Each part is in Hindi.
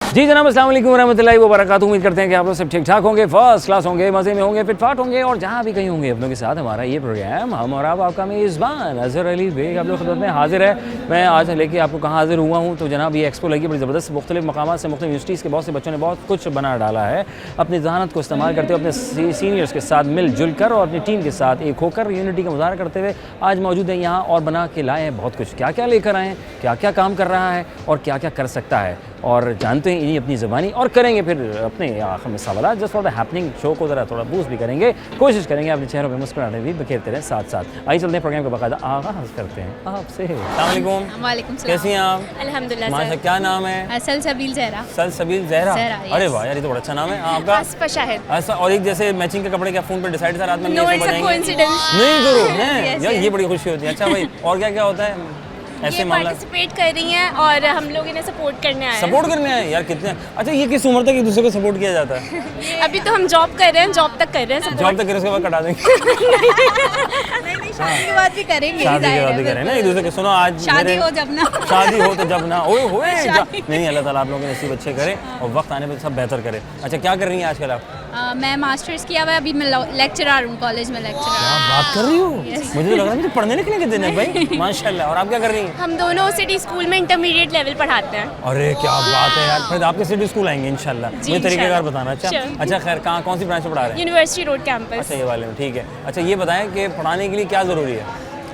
जी जनाब, अस्सलाम वालेकुम रहमतुल्लाहि व बरकातुहू। उम्मीद करते हैं कि आप लोग सब ठीक ठाक होंगे, फर्स्ट क्लास होंगे, मज़े में होंगे, फिटफाट होंगे और जहाँ भी कहीं होंगे अपनों के साथ हमारा ये प्रोग्राम हम और आपका मेज़बान अज़हर अली बेग आप लोग खिदमत में हाजिर है। मैं आज लेके आपको कहाँ हाजिर हुआ हूँ तो जनाब ये एक्सपो लगी बड़ी ज़बरदस्त, मुख्तलिफ मकामात से मुख्तलिफ यूनिवर्सिटीज़ के बहुत से बच्चों ने बहुत कुछ बना डाला है। अपनी जहानत को इस्तेमाल करते हुए अपने सीनियर्स के साथ मिलजुल कर और अपनी टीम के साथ एक होकर यूनिटी का मुज़ाहरा करते हुए आज मौजूद है यहाँ और बना के लाए हैं बहुत कुछ। क्या क्या लेकर आए हैं, क्या क्या काम कर रहा है और क्या क्या कर सकता है और जानते हैं इन्हीं अपनी ज़बानी और करेंगे फिर अपने आखिर में सवाल just for the happening show को ज़रा थोड़ा बूस्ट भी करेंगे, कोशिश करेंगे अपने चेहरों पे मुस्कुराहटें भी बखेरते रहें साथ साथ। आइए चलते हैं प्रोग्राम का बाकायदा आगाज़ करते हैं आपसे। अस्सलाम वालेकुम, कैसी हैं आप? अल्हम्दुलिल्लाह। माशा, क्या नाम है? सलसबील ज़हरा। सलसबील ज़हरा, अरे वाह यार ये तो बड़ा अच्छा नाम है आपका। आसफ़ा शाहिद। ऐसा और एक जैसे मैचिंग के कपड़े क्या फ़ोन पर डिसाइड था रात में? No, it's a coincidence. नहीं करो हैं यार, ये बड़ी खुशी होती है। अच्छा भाई और क्या क्या होता है ऐसे मामला? पार्टिसिपेट कर रही हैं और हम लोग इन्हें सपोर्ट करने आए हैं। सपोर्ट करने आए यार, कितने अच्छा ये किस उम्र तक एक दूसरे को सपोर्ट किया जाता है? अभी तो हम जॉब कर रहे हैं, जॉब तक कर रहे हैं जॉब तक उसके बाद कटा देंगे। शादी के बाद भी करेंगे, शादी के बाद भी करें ना एक दूसरे के। सुनो आज शादी हो जब ना, शादी हो तो जब ना ओए होए नहीं, अल्लाह ताला आप लोगों के नसीब अच्छे करे और वक्त आने पर सब बेहतर करे। अच्छा क्या कर रही हैं आजकल आप? मैं मास्टर्स किया हुआ है, अभी मैं लेक्चरर हूँ, कॉलेज में लेक्चरर। क्या बात कर रही हो? मुझे तो लग रहा है मुझे पढ़ने लिखने के दिन है भाई, माशाल्लाह। और आप क्या कर रही हैं? हम दोनों सिटी स्कूल में इंटरमीडिएट लेवल पढ़ाते हैं। अरे क्या बात है यार, फिर आपके सिटी स्कूल आएंगे इंशाल्लाह। मुझे तरीक़ेकार बताना। अच्छा खैर कहाँ कौन सी ब्रांच में पढ़ा रहे हैं? University road campus. अच्छा ये वाले में, ठीक है। अच्छा ये बताएं कि पढ़ाने के लिए क्या ज़रूरी है?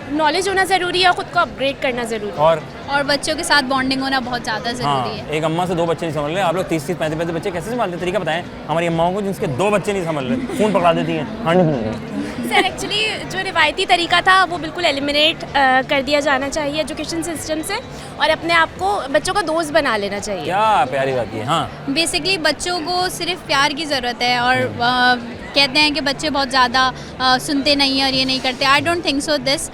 नॉलेज होना ज़रूरी है और ख़ुद को अपग्रेड करना ज़रूरी है और बच्चों के साथ बॉन्डिंग होना बहुत ज़्यादा ज़रूरी है। एक अम्मा से 2 बच्चे नहीं संभल रहे, आप लोग 30-35 बच्चे कैसे संभालते? तरीका बताएं हमारी अम्माओं को जिनके 2 बच्चे नहीं संभल रहे, फ़ोन पकड़ा देती हैं। सर एक्चुअली जो रिवायती तरीका था वो बिल्कुल एलिमिनेट कर दिया जाना चाहिए एजुकेशन सिस्टम से और अपने आप को बच्चों का दोस्त बना लेना चाहिए। क्या प्यारी बात है। हाँ बेसिकली बच्चों को सिर्फ प्यार की ज़रूरत है और कहते हैं कि बच्चे बहुत ज़्यादा सुनते नहीं हैं और ये नहीं करते। I don't think so this.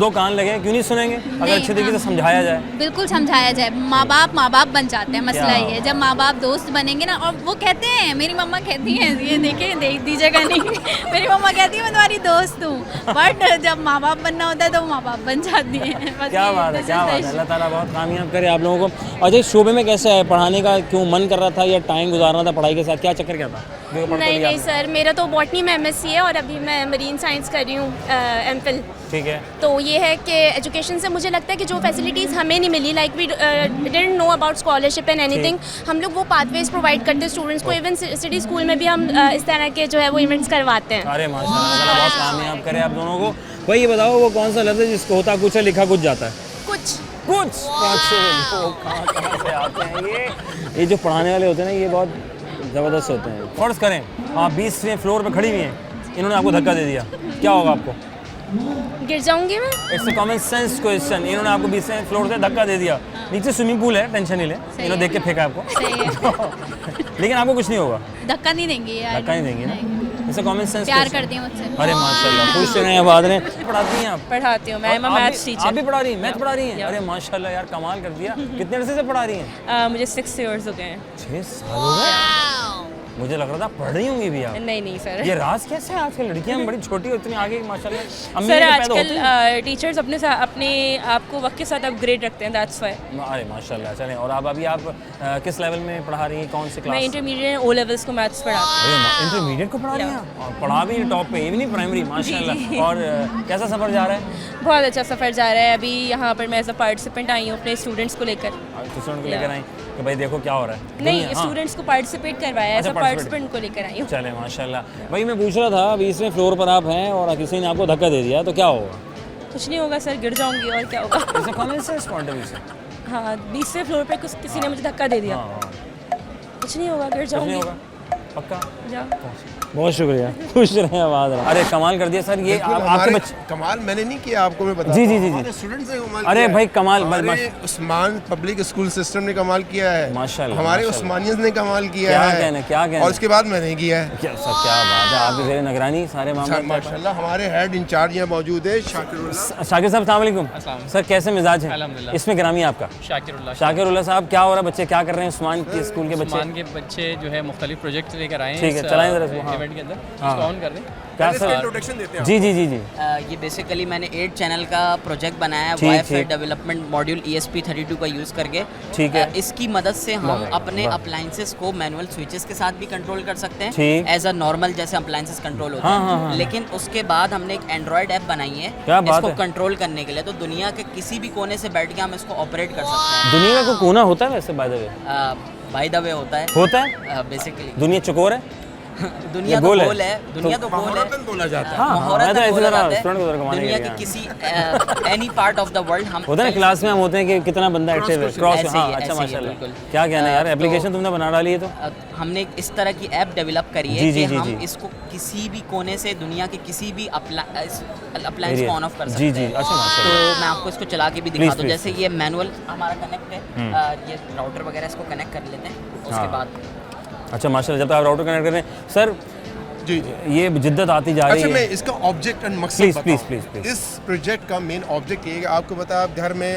दो कान लगे क्यों नहीं सुनेंगे अगर अच्छे तरीके से समझाया जाए? बिल्कुल समझाया जाए। माँ बाप बन जाते हैं, मसला ये है जब माँ बाप दोस्त बनेंगे ना। और वो कहते हैं, मेरी मम्मा कहती हैं, ये देख दीजिएगा नहीं मेरी मम्मा कहती है मैं तुम्हारी दोस्त हूँ, बट जब माँ बाप बनना होता है तो माँ बाप बन जाती है। क्या बात है, क्या बात है। अल्लाह ताला बहुत कामयाब करे आप लोगों को। अच्छा इस शोबे में कैसा है पढ़ाने का, क्यों मन कर रहा था या टाइम गुजारना था पढ़ाई के साथ, क्या चक्कर क्या था? नहीं सर, मेरा तो बॉटनी में MSc है और अभी मैं मरीन साइंस कर रही हूँ MPhil। ठीक है। तो ये है कि एजुकेशन से मुझे लगता है कि जो फैसिलिटीज़ हमें नहीं मिली, like we didn't know about scholarship and anything, हम लोग वो पाथवेज प्रोवाइड करते हैं स्टूडेंट्स को। इवन सिटी स्कूल में भी हम इस तरह के जो है वो इवेंट्स करवाते हैं। अरे माशाल्लाह, बहुत कामयाब करे आप दोनों को। भाई ये बताओ वो कौन सा लफ्ज़ है जिसको होता कुछ है लिखा कुछ जाता है? कुछ कहाँ से आते हैं ये जो पढ़ाने वाले होते हैं ना, ये बहुत ज़बरदस्त होते हैं। फ़र्ज़ करें आप 20वें फ्लोर पे खड़ी हुई हैं, इन्होंने आपको धक्का दे दिया, क्या होगा आपको? गिर जाऊंगी मैं। It's a common sense question. इन्होंने आपको 20वें फ्लोर से धक्का दे दिया, नीचे स्विमिंग पूल है, टेंशन नहीं ले, इन्होंने देख के फेंका आपको। लेकिन आपको कुछ नहीं होगा, धक्का नहीं देंगे यार, धक्का नहीं देंगे ना। इट्स अ कॉमन सेंस, प्यार करती हैं मुझसे। अरे माशाल्लाह, खुश रहें बाद में। पढ़ाती हैं आप? पढ़ाती हूँ मैं, मैथ्स टीचर। आप भी पढ़ा रही हैं, मैथ पढ़ा रही हैं? अरे माशाल्लाह यार कमाल कर दिया। कितने अरसे से पढ़ा रही हैं? मुझे 6 इयर्स हो गए हैं। 6 साल हो गए? मुझे लग रहा था पढ़ रही होंगी भी आप। नहीं सर, ये राज कैसे है आजकल लड़कियां बड़ी छोटी और इतनी आगे माशाल्लाह। सर आजकल टीचर्स अपने आप को वक्त के साथ अपग्रेड रखते हैं, दैट्स व्हाई। अरे माशाल्लाह। चलें, और आप अभी किस लेवल में पढ़ा रही हैं, कौन सी क्लास? मैं इंटरमीडिएट O लेवल्स को मैथ्स पढ़ाती हूँ। अरे इंटरमीडिएट को पढ़ा रही हैं और पढ़ा भी टॉप पे, इवनिंग प्राइमरी, माशाल्लाह। और कैसा सफ़र जा रहा है? बहुत अच्छा सफ़र जा रहा है। अभी यहाँ पर मैं एज अ पार्टिसिपेंट आई हूँ अपने स्टूडेंट्स को लेकर। स्टूडेंट को लेकर आई कि भाई देखो क्या हो रहा है? नहीं, स्टूडेंट्स को पार्टिसिपेट करवाया, एज अ पार्टिसिपेंट को लेकर आई हूँ। चले माशाल्लाह। भाई मैं पूछ रहा था 20वें फ्लोर पर आप हैं और किसी ने आपको धक्का दे दिया तो क्या होगा? कुछ नहीं होगा सर, गिर जाऊंगी और क्या होगा। ऐसा common sense point of view से। हाँ, 20वें फ्लोर पे किसी ने मुझे धक्का दे दिया, कुछ नहीं होगा, गिर जाऊंगी। पक्का जा। बहुत शुक्रिया, खुश रहें आवाज़। अरे कमाल कर दिया सर, ये आपके बच्चे। कमाल मैंने नहीं किया, आपको मैं बता। जी स्टूडेंट्स ने कमाल अरे किया भाई कमाल, उस्मान पब्लिक स्कूल सिस्टम ने कमाल किया है माशाल्लाह। हमारे उस्मानियत ने कमाल किया है, क्या कहना। और उसके बाद मैंने किया है। क्या बात है, आपकी ज़ेरे निगरानी सारे मामले। माशाल्लाह हमारे हेड इंचार्ज यहाँ मौजूद है शाकिर साहब। अस्सलाम वालेकुम सर, कैसे मिजाज है? इसमें गिरामी आपका? शाकिरुल्लाह साहब, क्या हो रहा है? बच्चे क्या कर रहे हैं उस्मान के स्कूल के बच्चे? उस्मान के बच्चे जो है मुख्तलिफ प्रोजेक्ट लेकर आए हैं ठीक है, चलाएं जरा इसको, हाँ। इवेंट के अंदर, हाँ। इसको ऑन कर दें। क्या इसका सर? इंट्रोडक्शन देते हैं जी जी जी जी ये बेसिकली मैंने 8 चैनल का प्रोजेक्ट बनाया है ठीक, वाईफाई ठीक। डेवलपमेंट मॉड्यूल ESP32 का यूज़ करके। ठीक है। इसकी मदद से हम वाह, अपने वाह। अप्लाइंसेस को मैनुअल स्विचेस के साथ भी कंट्रोल कर सकते हैं ठीक। एज अ नॉर्मल जैसे अप्लाइंसेस कंट्रोल होते हाँ, हैं। हाँ, हाँ। लेकिन उसके बाद हमने एक एंड्रॉयड ऐप बनाई है क्या बात इसको है। कंट्रोल करने के लिए, तो दुनिया के किसी भी कोने से बैठ के हम इसको ऑपरेट कर सकते दुनिया का कोना होता है वैसे बाय द वे? हैं। बाय द वे होता होता है? है बेसिकली दुनिया चकोर है? दुनिया तो गोल है। गोल है, दुनिया तो गोल है। महारतन बोला जाता है। हाँ, हाँ, मैं मुहूर्त तो ऐसे बोला जरा जाता है। स्टूडेंट को जरा घुमाने दुनिया के के लिए, किसी any part of the world हम होता है ना क्लास में हम होते हैं कि कितना बंदा एक्टिव है, क्रॉस, ऐसे ही हाँ, है, अच्छा ऐसे ही है, माशाल्लाह। बिल्कुल। क्या कहना है यार, तो- एप्लीकेशन तुमने बना डाली है तो। हमने इस तरह की ऐप डेवलप करी है जी, जी, कि जी, हम जी। इसको किसी भी कोने से दुनिया के किसी भी अप्लायंस Area। को ऑन ऑफ कर सकते जी, हैं। जी, अच्छा, तो माशाल्लाह। मैं आपको इसको चला के भी Please, दिखाता हूँ। please, जैसे ये मैनुअल हमारा कनेक्ट है, ये राउटर वगैरह इसको कनेक्ट कर लेते हैं, उसके हाँ। बाद अच्छा माशाल्लाह, जब तक आप राउटर कनेक्ट कर रहे हैं सर, जी ये जिद्दत आती जा रही अच्छा, मैं है। इसका ऑब्जेक्ट एंड मकसद Please, बताऊं। please, please, please। इस प्रोजेक्ट का मेन ऑब्जेक्ट ये है कि आपको पता है, आप घर में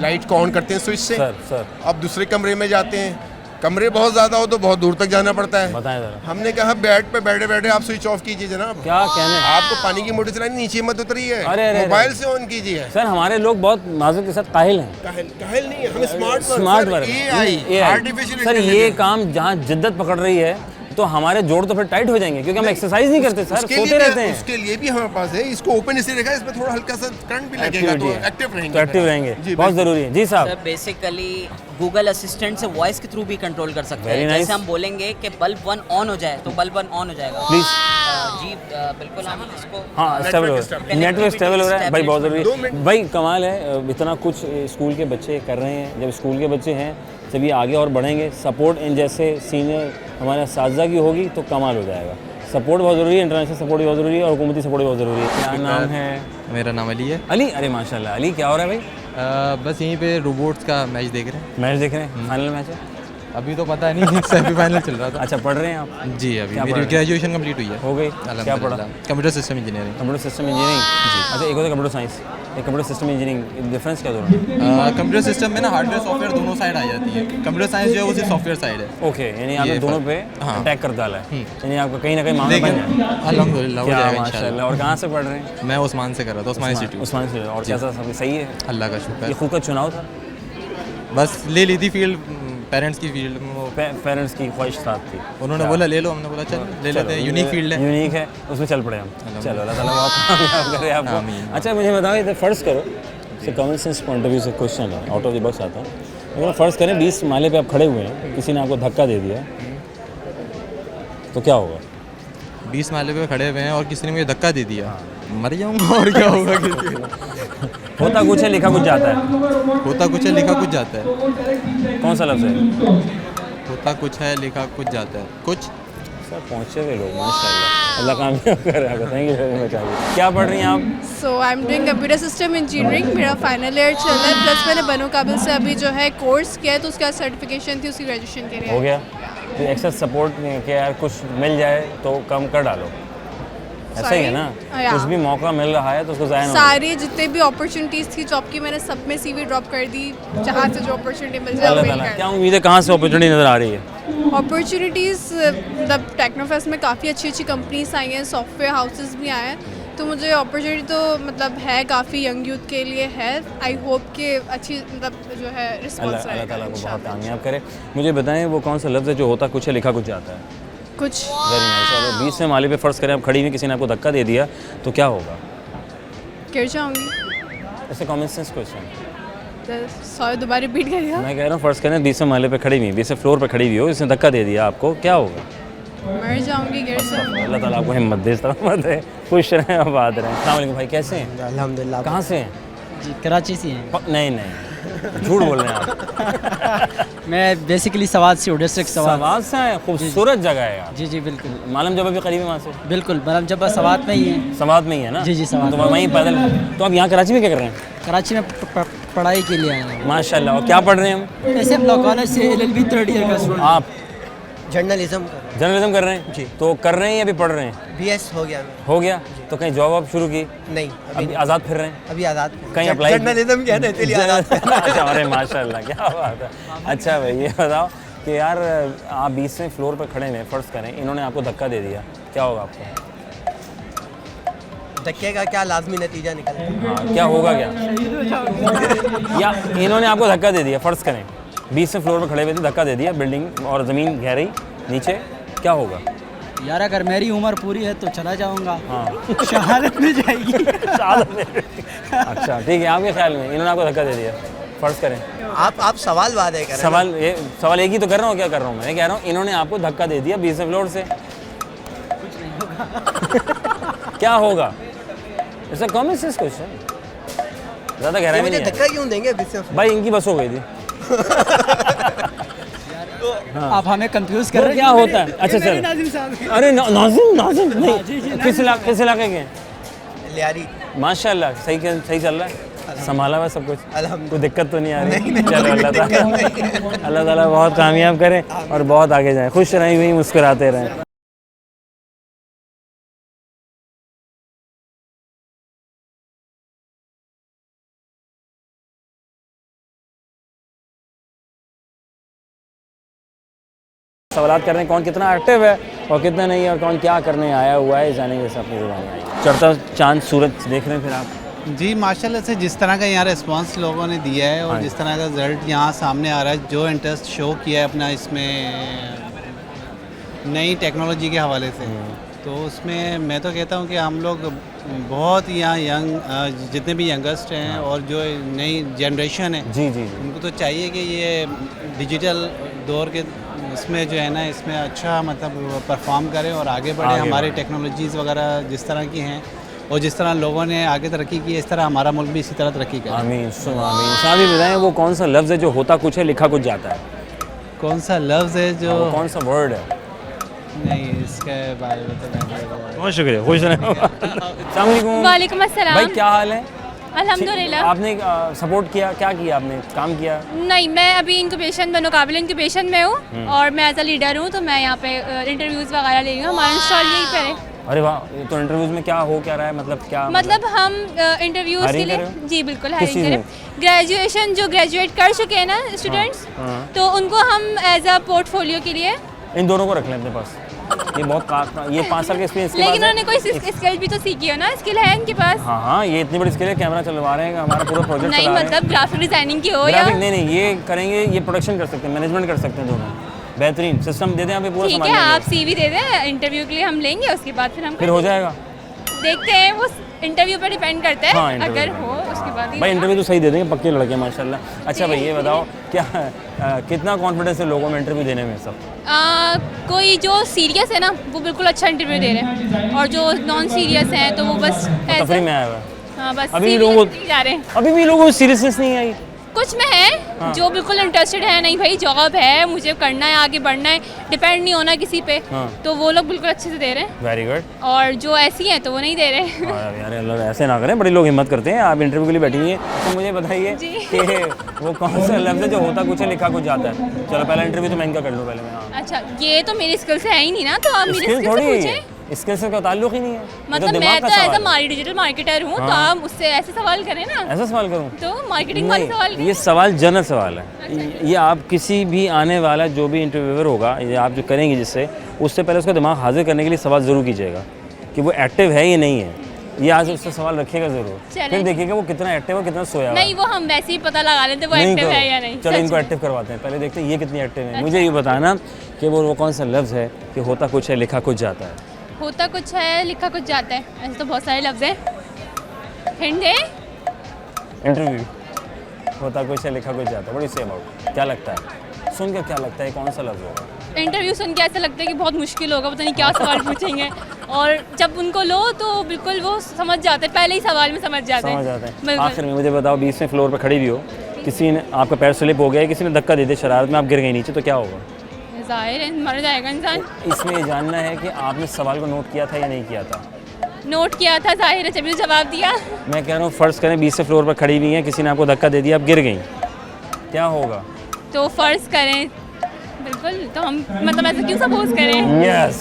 लाइट को ऑन करते हैं स्विच से, सर आप दूसरे कमरे में जाते हैं, कमरे बहुत ज़्यादा हो तो बहुत दूर तक जाना पड़ता है। बताएं जरा, हमने कहा बेड पे बैठे बैठे आप स्विच ऑफ कीजिए जनाब। क्या कहने हैं? आपको पानी की मोटर चलानी नीचे मत उतरिए, अरे, अरे, मोबाइल से ऑन कीजिए। सर हमारे लोग बहुत माजूर के साथ काहिल हैं। काहिल नहीं है, हम smart work, AI artificial sir ये काम जहाँ जिद्दत पकड़ रही है तो हमारे जोड़ तो फिर टाइट हो जाएंगे, क्योंकि हम एक्सरसाइज नहीं करते सर, सोते रहते हैं। उसके लिए भी हमारे पास है, इसको ओपन इसलिए रखा है, इसमें थोड़ा हल्का सा करंट भी लगेगा तो एक्टिव रहेंगे। तो एक्टिव रहेंगे, जी, बहुत ज़रूरी है। जी साहब, सर बेसिकली गूगल असिस्टेंट से वॉइस के थ्रू भी कंट्रोल कर सकते Very हैं। nice। जैसे हम बोलेंगे कि बल्ब 1 ऑन हो जाए तो बल्ब 1 ऑन हो जाएगा। प्लीज। जी बिल्कुल, हम इसको हाँ, स्टेबल हो रहा है, नेटवर्क स्टेबल हो रहा है भाई, बहुत ज़रूरी है भाई। कमाल है, इतना कुछ स्कूल के बच्चे कर रहे हैं। जब स्कूल के बच्चे हैं जब ये आगे और बढ़ेंगे, सपोर्ट इन जैसे सीनियर हमारे साथी की होगी तो कमाल हो जाएगा। सपोर्ट बहुत ज़रूरी है, इंटरनेशनल सपोर्ट भी बहुत ज़रूरी है और हुकूमती सपोर्ट भी बहुत ज़रूरी है। क्या नाम है? मेरा नाम अली है। अली, अरे माशाल्लाह। अली क्या हो रहा है भाई? बस यहीं पे रोबोट्स का मैच देख रहे हैं। मैच देख रहे हैं, फाइनल मैच है अभी तो पता नहीं, सेमीफाइनल चल रहा था। अच्छा, पढ़ रहे हैं आप? जी, अभी क्या पढ़ मेरी रहे हैं? ग्रेजुएशन कंप्लीट हुई है। हो गई? क्या पढ़ा? अल्हम्दुलिल्लाह, computer system engineering. Computer system engineering. अच्छा, एक होता है कंप्यूटर साइंस, एक कंप्यूटर सिस्टम इंजीनियरिंग, डिफरेंस क्या दोनों? कंप्यूटर सिस्टम में ना हार्डवेयर सॉफ्टवेयर दोनों साइड आ जाती है। कंप्यूटर साइंस जो है वो सिर्फ सॉफ्टवेयर साइड है। ओके, यानी आपने ये दोनों फर्क। पे हाँ। अटैक कर डाला है, यानी आपका कहीं ना कहीं मामला बन लेकिन जाए। अल्हम्दुलिल्लाह हो क्या जाएगा माशाल्लाह। इंशाल्लाह। और कहाँ से पढ़ रहे हैं? मैं उस्मान से कर रहा था, उस्मान इंस्टीट्यूट। उस्मान से। और कैसा सब सही है? अल्लाह का ये शुक्र। खुद का चुनाव था? बस ले ली थी फील्ड, पेरेंट्स की फील्ड में वो पेरेंट्स की ख्वाहिश साथ थी, उन्होंने बोला ले लो, हमने बोला चल ले लेते हैं, यूनिक फील्ड है। यूनिक है, उसमें चल पड़े हम। चलो, अल्लाह ताला बहुत कामयाब करे आपको। आमीन। अच्छा, मुझे बताओ, इधर फ़र्ज़ करो, से common sense point of view से क्वेश्चन है, आउट ऑफ द बॉक्स आता है। अगर फ़र्ज़ करें 20 माले पे आप खड़े हुए हैं, किसी ने आपको धक्का दे दिया तो क्या होगा? 20 माले पे खड़े हुए हैं और किसी ने मुझे धक्का दे दिया, मर जाऊंगा और क्या होगा किसी होता कुछ है, लिखा कुछ जाता है। होता कुछ है, लिखा कुछ जाता है। कौन सा लफ्ज़ है? होता कुछ है, लिखा कुछ जाता है। कुछ सर पहुँचे हुए लोग, माशाल्लाह, अल्लाह कामयाब करे आपको। Thank you very much. आगे क्या पढ़ रही हैं आप? So I am doing computer system engineering, मेरा फाइनल ईयर चल रहा है। प्लस मैंने बनो काबिल से अभी जो है कोर्स किया है, तो उसका सर्टिफिकेशन थी, उसकी ग्रेजुएशन के लिए। हो गया? तो एक्स्ट्रा सपोर्ट नहीं कि यार कुछ मिल जाए तो कम कर डालो, ऐसा ही है ना? या। कुछ भी मौका मिल रहा है तो उसको ज़ाया ना होने सारी जितने भी अपॉर्चुनिटीज़ थी जॉब की, मैंने सब में CV ड्रॉप कर दी, जहाँ से जो अपॉर्चुनिटी मिल दो। जाए अल्लाह वही ताला, कर क्या उम्मीद है, कहाँ से अपॉर्चुनिटी नज़र आ रही है? अपॉर्चुनिटीज़ मतलब टेक्नोफेस्ट में काफ़ी अच्छी अच्छी कंपनीज आई हैं, सॉफ्टवेयर हाउसेस भी आए हैं, तो मुझे अपॉर्चुनिटी तो मतलब है काफ़ी, यंग यूथ के लिए है। आई होप कि अच्छी मतलब जो है रिस्पॉन्स अल्लाह ताला को बहुत रहेगा। कामयाब करे। मुझे बताएं, वो कौन सा लफ्ज़ है जो होता कुछ है, लिखा कुछ जाता है? कुछ वेरी नाइस। और 20 माले पे फ़र्ज़ करें आप खड़ी हुई, किसी ने आपको धक्का दे दिया तो क्या होगा? गिर जाऊँगी। ऐसे कॉमन सेंस क्वेश्चन। सॉरी, दोबारा रिपीट करिएगा। मैं कह रहा हूँ फ़र्ज़ करें 20 माले पे खड़ी हुई, 20 फ्लोर पे खड़ी हुई हो, इसने धक्का दे दिया आपको, क्या होगा? मर जाऊँगी, गिर जाऊँगी। अल्लाह ताला आपको हिम्मत दे, सलामत है, खुश रहें, आबाद रहें। अस्सलाम वालेकुम भाई, कैसे हैं? अल्हम्दुलिल्लाह। कहाँ से हैं? जी, कराची से हैं। नहीं नहीं, झूठ बोल रहे हैं आप। मैं बेसिकली सवाद से हूँ, डिस्ट्रिक्ट सवाद। सवाद से हैं, खूबसूरत जगह है यार। जी जी बिल्कुल मालम जब भी करीब है वहाँ से? बिल्कुल, मलम जब सवाद में ही है। सवाद में ही है ना? जी जी, सवाद तो में। वहीं पैदल। तो आप यहाँ कराची में क्या कर रहे हैं? कराची में पढ़ाई के लिए आए हैं। माशाल्लाह। और क्या पढ़ रहे हैं हम? ऐसे हम लॉ कॉलेज से LLB 3rd ईयर का स्टूडेंट। आप जर्नलिज्म जर्नलिज्म कर रहे हैं जी? तो कर रहे हैं या अभी पढ़ रहे हैं? BS हो गया। हो गया? तो कहीं जॉब आप शुरू की? नहीं, अभी आज़ाद फिर रहे हैं? अभी आज़ाद। कहीं अप्लाई? जर्नलिज्म कहते हैं, इसलिए आज़ाद। अच्छा, अरे माशाल्लाह, क्या बात है। अच्छा भाई, ये बताओ कि यार आप 20वें फ्लोर पर खड़े हैं, फ़र्ज़ करें इन्होंने आपको धक्का दे दिया, क्या होगा आपको? धक्के का क्या लाजमी नतीजा निकलेगा? हाँ, क्या होगा क्या? या इन्होंने आपको धक्का दे दिया, फ़र्ज़ करें 20वें फ्लोर पर खड़े हुए थे, धक्का दे दिया, बिल्डिंग और ज़मीन गहरी नीचे, क्या होगा? यार अगर मेरी उम्र पूरी है तो चला जाऊंगा। हाँ शहादत मिल जाएगी। अच्छा ठीक है, आपके ख्याल में इन्होंने आपको धक्का दे दिया, फ़र्ज़ करें आप सवाल वादे करें। सवाल एक ही तो कर रहा हूँ, क्या कर रहा हूँ मैं कह रहा हूँ इन्होंने आपको धक्का दे दिया 20वें फ्लोर से, कुछ नहीं होगा। क्या होगा? It's a common sense question, ज़्यादा गहराई में मुझे नहीं है। धक्का क्यों देंगे? भाई इनकी बस हो गई थी। आप हमें कंफ्यूज कर तो रहे हैं। क्या होता है? अच्छा चल, अरे नाज़िम नहीं, किस इलाके के हैं? लियारी। माशाल्लाह सही चल रहा है, संभाला हुआ सब कुछ, अल्हम्दुलिल्लाह। कोई दिक्कत तो नहीं आ रही? चलो अल्लाह ताला बहुत कामयाब करे और बहुत आगे जाए, खुश रहें, हुई मुस्कुराते रहें। सवाल कर रहे हैं कौन कितना एक्टिव है और कितना नहीं है, और कौन क्या करने आया हुआ है, जानेंगे सब अपनी ज़ुबानी आई। चढ़ता चांद सूरज देख रहे हैं फिर आप? जी माशाल्लाह से जिस तरह का यहाँ रिस्पांस लोगों ने दिया है और हाँ। जिस तरह का रिजल्ट यहाँ सामने आ रहा है, जो इंटरेस्ट शो किया है अपना इसमें नई टेक्नोलॉजी के हवाले से, तो उसमें मैं तो कहता हूँ कि हम लोग बहुत यहाँ यंग जितने भी यंगस्ट हैं और जो नई जनरेशन है जी जी जी, उनको तो चाहिए कि ये डिजिटल दौर के इसमें जो है ना, इसमें अच्छा मतलब परफॉर्म करें और आगे बढ़े। आगे हमारी बढ़े। टेक्नोलॉजीज़ वगैरह जिस तरह की हैं और जिस तरह लोगों ने आगे तरक्की की है, इस तरह हमारा मुल्क भी इसी तरह तरक्की करे। आमीन आमीन। साहब भी बताएं वो कौन सा लफ्ज़ है जो होता कुछ है लिखा कुछ जाता है? कौन सा लफ्ज़ है जो वो कौन सा वर्ड है? नहीं, इसके बारे में तो मैं बहुत शुक्रिया, खुश रहें। अस्सलाम वालेकुम। वालेकुम अस्सलाम। भाई क्या हाल है? अल्हम्दुलिल्लाह। आपने सपोर्ट किया, क्या किया आपने, काम किया? नहीं, मैं अभी इंक्यूबेशन बनोकाबिल इंक्यूबेशन में हूँ और मैं एज अ लीडर हूँ, तो मैं यहाँ पे इंटरव्यूज़ वगैरह ले रही हूँ। हमारा इंस्टॉल यहीं पर है। अरे वाह, तो इंटरव्यूज़ में क्या हो क्या रहा है, मतलब क्या मतलब हम इंटरव्यूज़ के hiring लिए कर रहे हो? जी बिल्कुल किस हायरिंग चीज़ करें। में? ग्रेजुएशन जो ग्रेजुएट कर चुके हैं ना स्टूडेंट्स, हाँ। तो उनको हम एज अ पोर्टफोलियो के लिए, इन दोनों को रख लें अपने पास? ये ये 5 साल के एक्सपीरियंस के बाद लेकिन है। उन्होंने कोई स्किल भी तो सीखी है ना, स्किल है इनके पास। हाँ हाँ, ये इतनी बड़ी स्किल है, कैमरा चलवा रहे हैं, हमारा पूरा प्रोजेक्ट नहीं चला रहे हैं। मतलब ग्राफिक डिजाइनिंग की हो या ग्राफिक नहीं, ये करेंगे, ये प्रोडक्शन कर सकते हैं, मैनेजमेंट कर सकते हैं, दोनों बेहतरीन सिस्टम दे दें, यहाँ पे पूरा ठीक सामान है, देंगे। आप सीवी दे दें, इंटरव्यू के लिए हम लेंगे, उसके बाद फिर हम फिर हो जाएगा। देखते हैं, वो इंटरव्यू पर डिपेंड करता है। हाँ, interview अगर पर। हो उसके बाद ही भाई इंटरव्यू तो सही दे देंगे, पक्के लड़के माशाल्लाह। अच्छा भाई ये बताओ क्या कितना कॉन्फिडेंस है लोगों में इंटरव्यू देने में सब? कोई जो सीरियस है ना वो बिल्कुल अच्छा इंटरव्यू दे रहे हैं, और जो नॉन सीरियस हैं तो वो बस तफरी में आया हुआ है। हाँ बस अभी भी serious लोगों नहीं जा रहे हैं। अभी भी लोगों को सीरियसनेस नहीं आई। कुछ में है जो बिल्कुल इंटरेस्टेड है, नहीं भाई जॉब है, मुझे करना है, आगे बढ़ना है, डिपेंड नहीं होना किसी पे, हाँ। तो वो लोग बिल्कुल अच्छे से दे रहे हैं। Very good. और जो ऐसी हैं तो वो नहीं दे रहे। यार अल्लाह ऐसे ना करें, बड़े लोग हिम्मत करते हैं। आप इंटरव्यू के लिए बैठी हुई हैं, तो मुझे बताइए जी। कि वो कौन सा लफ्ज़ है जो होता कुछ है लिखा कुछ जाता है? चलो पहला इंटरव्यू तो मैं इनका कर लूँ पहले मैं। हाँ, अच्छा, ये तो मेरी स्किल से है ही नहीं ना, तो आप मेरी स्किल स्किल से थोड़ी पूछें। स्किल से का ताल्लुक ही नहीं है, ये मतलब मैं दिमाग तो का एज सवाल है। अ डिजिटल मार्केटर हूँ, तो हाँ। आप उससे ऐसे सवाल करें ना, ऐसा सवाल करूँ? तो मार्केटिंग वाले सवाल नहीं, ये सवाल जनरल सवाल है। ये आप किसी भी आने वाला जो भी इंटरव्यूअर होगा, ये आप जो करेंगे जिससे, उससे पहले उसका दिमाग हाजिर करने के लिए सवाल ज़रूर कीजिएगा कि वो एक्टिव है या नहीं है। ये आज उससे सवाल रखिएगा ज़रूर, चलें। फिर देखिएगा वो कितना एक्टिव है, कितना सोया हुआ है। नहीं, वो हम वैसे ही पता लगा लेते वो नहीं एक्टिव करो। है या नहीं। चलो सच इनको में। एक्टिव करवाते हैं, पहले देखते हैं ये कितनी एक्टिव है। मुझे ये बताना कि वो कौन सा लफ्ज़ है कि होता कुछ है लिखा कुछ जाता है? होता कुछ है लिखा कुछ जाता है, ऐसे तो बहुत सारे लफ्ज़ हैं। हिंट दे। इंटरव्यू होता कुछ है लिखा कुछ जाता है, बड़ी से अबाउट क्या लगता है, सुन के क्या लगता है कौन सा लफ्ज़ होगा? इंटरव्यू सुन के ऐसा लगता है कि बहुत मुश्किल होगा, पता नहीं क्या सवाल पूछेंगे, और जब उनको लो तो बिल्कुल वो समझ जाते हैं, पहले ही सवाल में समझ जाते हैं। समझ जाते हैं। बिल्कुल। आखिर में मुझे बताओ, 20वें फ्लोर पर खड़ी भी हो, किसी ने आपका पैर स्लिप हो गया, किसी ने धक्का दे दिया, शरारत में आप गिर गई नीचे, तो क्या होगा? ज़ाहिर है मर जाएगा इंसान। इसमें ये जानना है कि आपने सवाल को नोट किया था या नहीं किया था। नोट किया था, ज़ाहिर है जब जवाब दिया। मैं कह रहा हूँ फ़र्ज़ करें 20वें फ्लोर पर खड़ी हुई हैं, किसी ने आपको धक्का दे दिया, आप गिर गई, क्या होगा? तो फ़र्ज़ करें बिल्कुल, तो हम मतलब ऐसे क्यों सपोज करें? यस,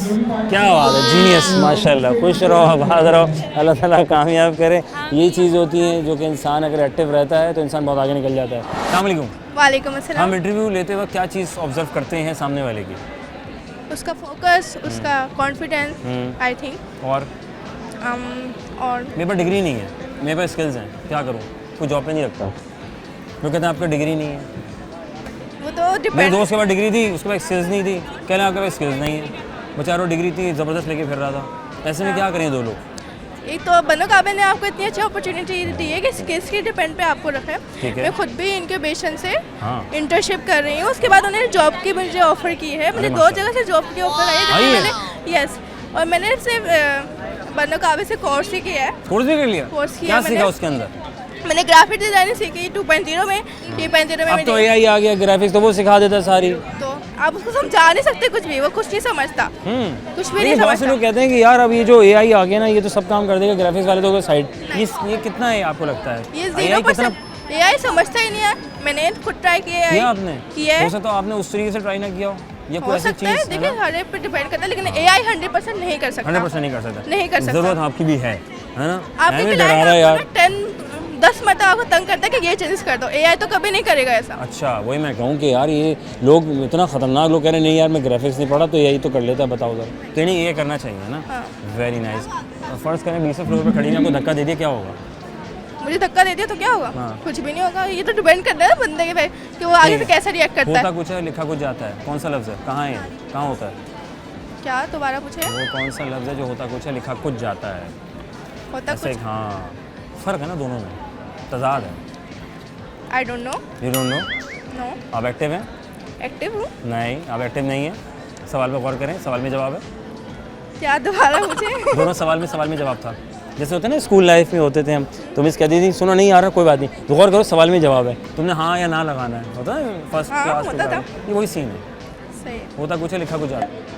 क्या बात है, जीनियस, माशाल्लाह। खुश रहो, आबाद रहो, अल्लाह ताला कामयाब करे। ये चीज़ होती है जो कि इंसान अगर एक्टिव रहता है तो इंसान बहुत आगे निकल जाता है। अस्सलाम वालेकुम। वालेकुम अस्सलाम। हम इंटरव्यू लेते वक्त क्या चीज़ ऑब्जर्व करते हैं सामने वाले की? उसका फोकस, उसका कॉन्फिडेंस, आई थिंक। और मेरे पास डिग्री नहीं है, मेरे पास स्किल्स हैं, क्या करूँ? कोई जॉब पे नहीं रखता। वो कहते हैं आपका डिग्री नहीं है। वो तो मेरे डिपेंड। दोस्त के पास डिग्री थी, उसके पास स्किल्स नहीं थी। कह रहे हैं आपके पास स्किल्स नहीं है। बेचारा डिग्री थी, ज़बरदस्त लेके फिर रहा था। ऐसे में क्या करें दो लोग? एक तो बनो काबे ने आपको इतनी अच्छी अपॉर्चुनिटी दी है कि स्किल्स के डिपेंड पे आपको रखा है। ठीक है। मैं खुद भी इनक्यूबेशन से हाँ। इंटर्नशिप कर रही हूँ। उसके बाद उन्होंने जॉब की मुझे ऑफर की है। मुझे 2 जगह से जॉब की ऑफर आई है, आई जिसमें है? मैंने यस, और मैंने सिर्फ बनो काबे से कोर्स ही किया है। कोर्स भी कर लिया? कोर्स किया क्या मैंने। सीखा उसके अंदर? मैंने ग्राफिक डिजाइनिंग सीखी 2.0 में, 3.0 में अब तो मैंने। एआई आ गया, ग्राफिक्स तो वो सिखा देता है सारी। तो आप उसको समझा नहीं सकते कुछ भी, वो कुछ नहीं समझता, कुछ भी नहीं लेकिन बहुत से लोग समझता। कहते हैं कि यार अब ये जो एआई आ गया ना, ये तो सब काम कर देगा, ग्राफिक्स वाले तो साइड। ये कितना है आपको लगता है? ये AI कितना 0% AI समझता ही नहीं है। मैंने खुद ट्राई किया किया है। आपने? किया हो है। सकता है आपने उस तरीके से ट्राई ना किया हो, ये कोई हो ऐसी सकता है, चीज़ है देखिए ना, हर एक पे डिपेंड करता है, लेकिन AI 100% नहीं कर सकता। 100% नहीं कर सकता। नहीं कर सकता। ज़रूरत आपकी भी है ना? आपके हमें क्लाइंट डरा रहा है यार। 10 मतलब आपको तंग करता है कि ये चेंजेस कर दो। AI तो कभी नहीं करेगा ऐसा। अच्छा, वही मैं कहूँ कि यार ये लोग इतना ख़तरनाक लोग कह रहे हैं नहीं यार मैं ग्राफिक्स नहीं पढ़ा तो यही तो कर लेता है, बताओ सर। तो नहीं, ये करना चाहिए ना। हाँ। Very nice. फर्स्ट करें 20वें फ्लोर पे खड़ी ने आपको धक्का दे दिया, क्या होगा? मुझे धक्का दे दिया तो क्या होगा? हाँ। कुछ भी नहीं होगा। ये तो डिपेंड करता है बंदे के पे कि वो आगे से कैसे रिएक्ट करता होता है। कुछ है, लिखा कुछ जाता है। कौन सा लफ्ज़ है? कहाँ है? कहाँ होता है? क्या दोबारा पूछे? वो कौन सा लफ्ज़ है जो होता कुछ है, लिखा कुछ जाता है? होता ऐसे कुछ, हाँ, फ़र्क है ना दोनों में, तजाद है। I don't know. You don't know? No, आप एक्टिव हैं? एक्टिव हूँ। नहीं, आप एक्टिव नहीं हैं। सवाल पे गौर करें, सवाल में जवाब है। क्या दोबारा पूछे? दोनों सवाल में जवाब था। जैसे होते हैं ना स्कूल लाइफ में होते थे हम, तुम इस कहती थी सुनो नहीं आ रहा कोई बात नहीं, तो गौर करो सवाल में जवाब है, तुमने हाँ या ना लगाना है। होता है फर्स्ट हाँ, क्लास होता था। ये वही सीन है। सही है। होता कुछ है, लिखा कुछ जाता है।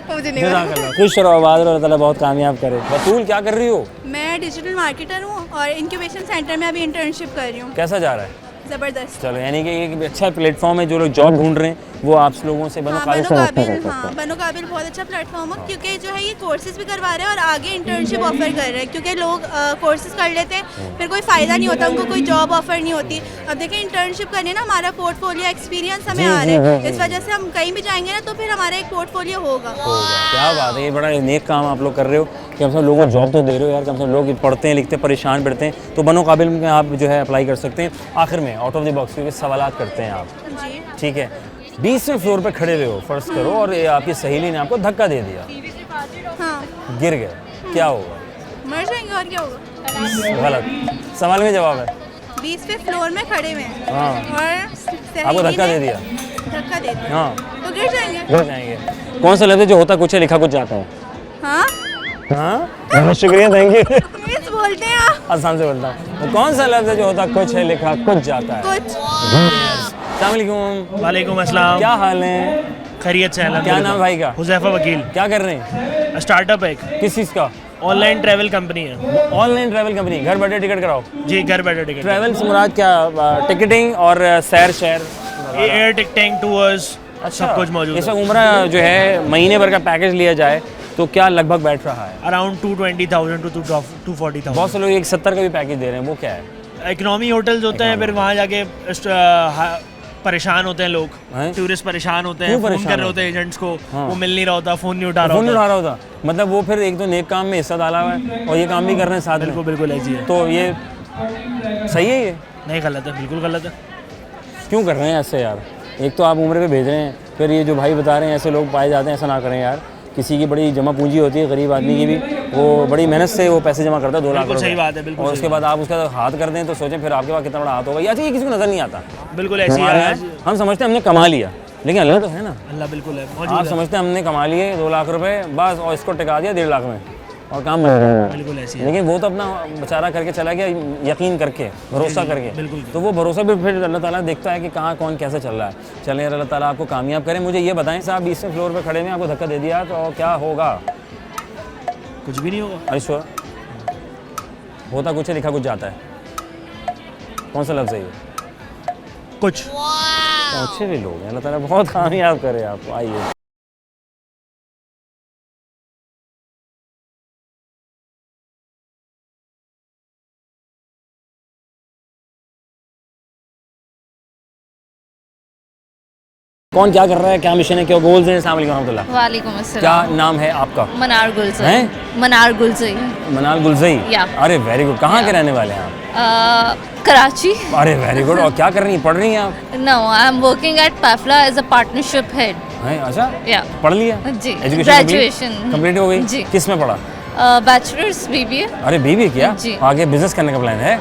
मुझे नहीं जज़ाक पता। अल्लाह। खुश रहो, आबाद रहो, अल्लाह ताला बहुत कामयाब करे। बतूल क्या कर रही हो? मैं डिजिटल मार्केटर हूँ और इंक्यूबेशन सेंटर में अभी इंटर्नशिप कर रही हूँ। कैसा जा रहा है? ज़बरदस्त। चलो, यानी कि एक अच्छा प्लेटफॉर्म है, जो लोग जॉब ढूंढ रहे हैं वो आप लोगों से बनो काबिल से रब्ता कर सकते हाँ, हैं। बनो काबिल बहुत अच्छा प्लेटफॉर्म है क्योंकि जो है ये कोर्सेज भी करवा रहे हैं और आगे इंटर्नशिप ऑफर कर रहे हैं क्योंकि लोग कोर्सेज कर लेते हैं फिर कोई फ़ायदा नहीं होता, उनको कोई जॉब ऑफर नहीं होती। अब देखिए इंटर्नशिप करने ना हमारा पोर्टफोलियो एक्सपीरियंस हमें आ रहा है, इस वजह से हम कहीं भी जाएंगे ना तो फिर हमारा एक पोर्टफोलियो होगा। क्या बात है, ये बड़ा नेक काम आप लोग कर रहे हो कि कम से कम लोगों को जॉब तो दे रहे हो यार। कम से कम लोग पढ़ते हैं, लिखते हैं, परेशान पढ़ते हैं, तो बनो काबिल में आप जो है अप्लाई कर सकते हैं। आखिर में आउट ऑफ द बॉक्स के सवालात करते हैं आप, जी ठीक है? 20वें फ्लोर पे खड़े हुए हो, फर्ज करो, और ये आपकी सहेली ने आपको धक्का दे दिया, हाँ, गिर गए, क्या होगा? मर जाएंगे और क्या होगा। गलत, सवाल में जवाब है। 20वें फ्लोर में खड़े हुए हैं हाँ। और सहेली आपको धक्का ने दे दिया, धक्का दे दिया हाँ, तो गिर जाएंगे। गिर जाएंगे। कौन सा लफ्ज़ है जो होता कुछ है, लिखा कुछ जाता है? हाँ, हाँ, बहुत शुक्रिया, थैंक यू। प्लीज बोलते हैं आप आसान से बोलता हूँ। तो कौन सा लफ्ज़ है जो होता कुछ है, लिखा कुछ जाता है? कुछ। अस्सलाम वालेकुम। वालेकुम अस्सलाम। क्या हाल है? खैरियत से हैं। क्या नाम भाई का? हुज़ैफा वकील। क्या कर रहे हैं? स्टार्टअप है एक, किस चीज़ का? ऑनलाइन ट्रैवल कंपनी है। ऑनलाइन ट्रैवल कंपनी, घर बैठे टिकट कराओ। जी, घर बैठे टिकट। ट्रैवल से मुराद क्या? टिकटिंग और सैर शहर, एयर टिकटिंग, टूर्स, सब कुछ मौजूद इस है। उम्र जो है महीने भर का पैकेज लिया जाए तो क्या लगभग बैठ रहा है? Around 220,000 to 240,000। बहुत से लोग 170 का भी पैकेज दे रहे हैं, वो क्या है? इकोनॉमी होटल्स होते हैं, फिर वहाँ जाके परेशान होते हैं लोग, हैं? टूरिस्ट परेशान होते क्यों हैं, फ़ोन परेशान कर रहे होते होते हैं एजेंट्स को, हाँ। वो मिल नहीं रहा होता, फ़ोन नहीं उठा रहा फोन नहीं होता। उठा रहा होता, मतलब वो फिर एक तो नेक काम में हिस्सा डाला हुआ है और ये काम भी कर रहे हैं साथ में। बिल्कुल बिल्कुल ऐसी है। तो ये सही है? ये नहीं, गलत है, बिल्कुल गलत है। क्यों कर रहे हैं ऐसे यार? एक तो आप उम्र पे भेज रहे हैं, फिर ये जो भाई बता रहे हैं ऐसे लोग पाए जाते हैं, ऐसा ना करें यार। किसी की बड़ी जमा पूंजी होती है, गरीब आदमी की भी, वो बड़ी मेहनत से वो पैसे जमा करता है, 2 लाख बिल्कुल रुपए। सही बात है, बिल्कुल और सही उसके बाद आप उसका हाथ कर दें तो सोचें फिर आपके पास कितना बड़ा हाथ होगा। या ये किसी को नज़र नहीं आता। बिल्कुल ऐसी हमारे है। यहाँ हम समझते हैं हमने कमा लिया, लेकिन अल्लाह तो है ना। अल्लाह बिल्कुल है, आप मौजूद है। समझते हैं हमने कमा लिए 2 लाख रुपए बस, और इसको टिका दिया 1.5 लाख में और काम बन गया। बिल्कुल ऐसी है। लेकिन वो तो अपना बेचारा करके चला गया, यकीन करके, भरोसा करके। बिल्कुल। तो वो भरोसा भी फिर अल्लाह ताला देखता है कि कहाँ कौन कैसे चल रहा है। चलें यार, अल्लाह ताला आपको कामयाब करें। मुझे ये बताएं साहब, 20वें फ्लोर पे खड़े में आपको धक्का दे दिया तो क्या होगा? कुछ भी नहीं होगा। अरे होता कुछ है, लिखा कुछ जाता है। कौन सा लफ्ज़ है ये? कुछ। तो अच्छे भी लोग हैं, अल्लाह ताला बहुत कामयाब करे आपको। आइए कौन क्या कर रहा है, क्या मिशन है, क्या गोल्स हैं? अस्सलाम वालेकुम रहमतुल्लाह। वालेकुम अस्सलाम। क्या नाम है आपका? मनार गुलजई। हैं? मनार गुलजई। मनाल गुलजई। या। अरे वेरी गुड। कहाँ के रहने वाले हैं आप? कराची। अरे वेरी गुड। और क्या कर रही हैं, पढ़ रही हैं आप? No, I am working at पैफला एज अ पार्टनरशिप हेड। हैं? अच्छा, या। पढ़ लिया? जी, एजुकेशन ग्रेजुएशन कंप्लीट हो गई? जी। किस में पढ़ा? Bachelors BBA. अरे बीबी क्या? जी। आगे बिजनेस करने का प्लान है?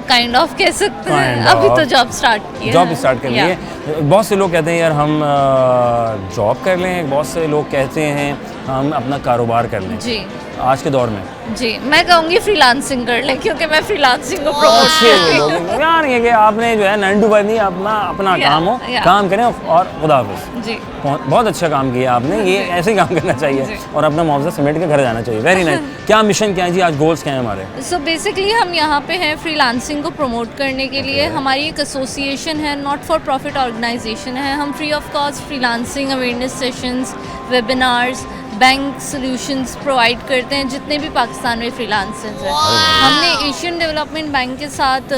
काइंड ऑफ कह सकते हैं, Kind अभी of. तो जॉब स्टार्ट की है। जॉब स्टार्ट कर या। लिए। बहुत से लोग कहते हैं यार हम जॉब कर लें, बहुत से लोग कहते हैं हम अपना कारोबार कर लें। जी आज के दौर में जी, मैं कहूँगी फ्रीलांसिंग कर ले, क्योंकि मैं फ्रीलांसिंग को प्रमोट करती हूँ। यार ये कि आपने जो है 9 to 5 नहीं, अपना या, काम हो, या। काम करें और खुदा हाफिज़। जी। बहुत अच्छा काम किया आपने, ये ऐसे ही काम करना चाहिए जी। और अपना मुआवजा समेट के घर जाना चाहिए। Very nice. क्या मिशन क्या है जी, आज गोल्स क्या हैं हमारे? सो बेसिकली हम यहाँ पे हैं फ्रीलांसिंग को प्रमोट करने के लिए। हमारी एक एसोसिएशन है, नॉट फॉर प्रॉफिट ऑर्गेनाइजेशन है। हम free of cost freelancing awareness sessions, webinars, bank solutions provide करते हैं जितने भी पाकिस्तान में फ्रीलांसर्स हैं। हमने एशियन डेवलपमेंट बैंक के साथ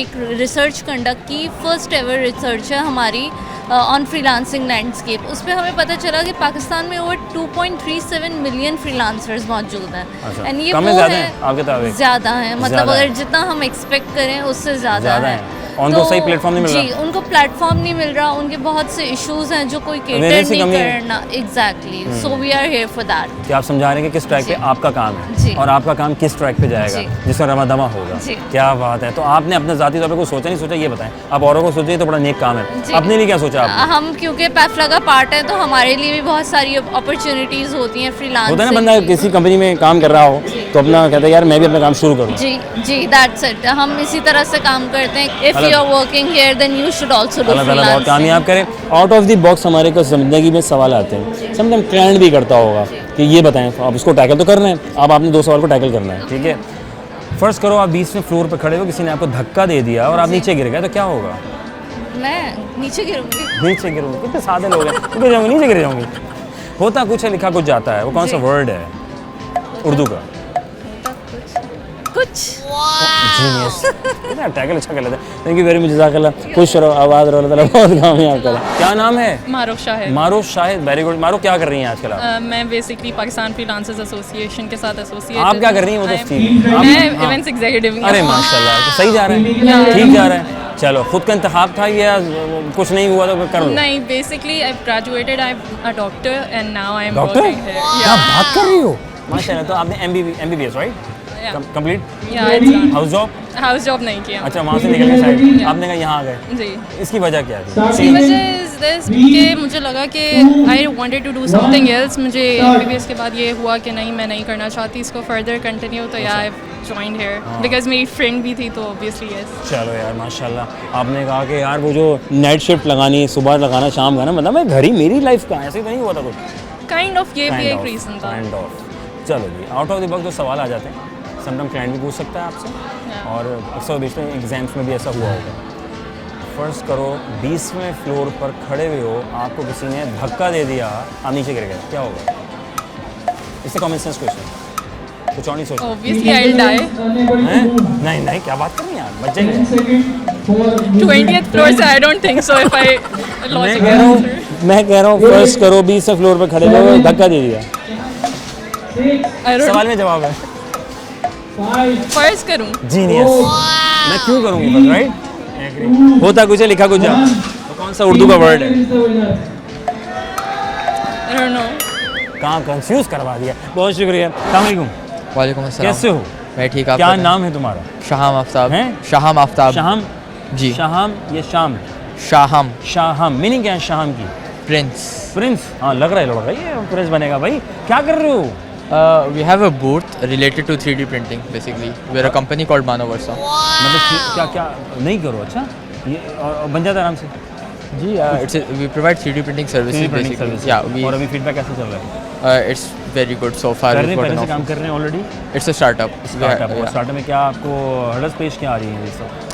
एक रिसर्च कंडक्ट की, फर्स्ट एवर रिसर्च है हमारी ऑन फ्रीलांसिंग लैंडस्केप। उस पर हमें पता चला कि पाकिस्तान में ओवर 2.37 मिलियन फ्रीलांसर्स मौजूद हैं। अच्छा, एंड ये कम वो है, ज़्यादा है, हैं आपके मुताबिक? ज़्यादा है, मतलब ज़्यादा अगर है। जितना हम एक्सपेक्ट करें उससे ज़्यादा है। उनको सही प्लेटफॉर्म नहीं मिल रहा? जी, उनको प्लेटफॉर्म नहीं मिल रहा, उनके बहुत से इश्यूज हैं जो कोई केटर Awareness की नहीं कमी है। करना। Exactly, so we are here for that. कि आप समझा रहे हैं कि किस ट्रैक पे जी। आपका काम जी। है और आपका काम किस ट्रैक पे जाएगा जी। जिसमें रमा दमा होगा। जी। क्या बात है। तो आपने अपने ज़ाती तौर पे कुछ सोचा नहीं सोचा, ये बताएं। आप औरों को सोचिए तो बड़ा नेक काम है, जी। अपने लिए क्या सोचा आपने? हम क्योंकि पैफला का पार्ट है तो हमारे लिए भी बहुत सारी अपॉर्चुनिटीज़ होती हैं फ्रीलांसिंग। होता है ना, बंदा किसी कंपनी में काम कर रहा हो तो अपना कहता है यार मैं भी अपना काम शुरू करूँ। जी जी, दैट्स इट। हम इसी तरह से काम करते हैं। If you are working here then you should also do Allah ताला बहुत फ्रीलांसिंग। कामयाब करें। आउट ऑफ द बॉक्स हमारे को ज़िंदगी में सवाल आते हैं, समटाइम क्लाइंट भी करता होगा कि ये बताएं, आप उसको टैकल तो कर रहे हैं, अब आपने 2 सवाल को टैकल करना है, ठीक है। फर्स्ट करो आप 20वें फ्लोर पर खड़े हो, किसी ने आपको धक्का दे दिया और आप नीचे गिर गए तो क्या होगा? मैं नीचे गिरूंगी। नीचे गिरूंगी? कितने सादे लोग हैं, गिर जाऊंगी, नीचे गिर जाऊंगी। होता कुछ है, लिखा कुछ जाता है। वो कौन सा वर्ड है उर्दू का? कुछ कितना टैकल अच्छा कर लेता है। थैंक यू वेरी मच, जज़ाकल्लाह। खुश रहो, आबाद रहो, अल्लाह ताला बहुत कामयाब करे। क्या नाम है? मारूफ शाहिद। मारूफ शाहिद, वेरी गुड। मारूफ क्या कर रही हैं आजकल आप? मैं बेसिकली पाकिस्तान फ्रीलांसर्स एसोसिएशन के साथ एसोसिएट। आप क्या कर रही हैं? वो तो ठीक है। मैं हाँ। Events executive. अरे माशाल्लाह, तो सही जा रहा है, ठीक जा रहा है। चलो, खुद का इंतखाब था या कुछ नहीं हुआ तो कर लो? नहीं, basically I graduated, I am a doctor and now I am doctor? Working here. क्या बात कर रही हो? माशाल्लाह। तो आपने MBBS right complete? House job? House job नहीं किया। अच्छा, वहाँ से निकल के साइड आपने कहा यहाँ आ गए। जी। इसकी वजह क्या थी? इसकी वजह इज दिस कि मुझे लगा कि I wanted to do something else. मुझे MBBS के बाद ये हुआ कि नहीं, मैं नहीं करना चाहती इसको फर्दर कंटिन्यू, तो या आई जॉइंड हियर बिकॉज मेरी फ्रेंड भी थी, तो ऑब्वियसली यस। चलो यार माशाल्लाह। आपने कहा कि यार वो जो नाइट शिफ्ट लगानी, सुबह लगाना, शाम का ना, मतलब मैं घर ही, मेरी लाइफ का ऐसे तो नहीं हुआ था कुछ। काइंड ऑफ ये भी एक रीज़न था। Kind of. चलो जी, आउट ऑफ द बॉक्स जो सवाल आ जाते हैं, समटाइम क्लाइंट भी पूछ सकता है आपसे और अक्सर बेशतर एग्जाम्स में भी ऐसा हुआ होगा। फर्स्ट करो 20वें फ्लोर पर खड़े हुए हो, आपको किसी ने धक्का दे दिया, आप नीचे गिर गए, क्या होगा? इससे कॉमन सेंस क्वेश्चन, कुछ और नहीं सोचो। Obviously I will die. नहीं नहीं, क्या बात कर रही हैं यार, बच जाएंगे। 20th फ्लोर से I don't think so if I मैं कह रहा हूँ फर्स्ट करो 20वें फ्लोर पर खड़े हुए, धक्का दे दिया। सवाल में जवाब है फर्स्ट करूं। जीनियस। मैं क्यों करूँगी राइट? होता कुछ है, लिखा कुछ जा। तो कौन सा उर्दू का वर्ड है? I don't no. कहाँ कंफ्यूज करवा दिया। बहुत शुक्रिया। अस्सलाम वालेकुम। वालेकुम अस्सलाम। कैसे हो? मैं ठीक। आप क्या नाम है तुम्हारा? शाहम आफ्ताब। हैं? शाहम आफ्ताब। शाहम? जी। शाहम या शाम? शाहम। शाहम मीनिंग क्या है शाहम की? प्रिंस। प्रिंस? हाँ लग रहा है लड़का ये प्रिंस बनेगा भाई। क्या कर रहे हो? We have a booth related to 3D printing basically. We're a company called Mano Versa. मतलब क्या क्या नहीं करो? अच्छा, ये और बन जाता है आराम से? जी, we provide 3D printing services basically. Yeah, और अभी फीडबैक कैसे चल रहा है? It's very good so far. कर रहे हैं, पहले से काम कर रहे हैं already? It's a startup. Startup में क्या आपको हर्डल्स पेश क्या आ रही है?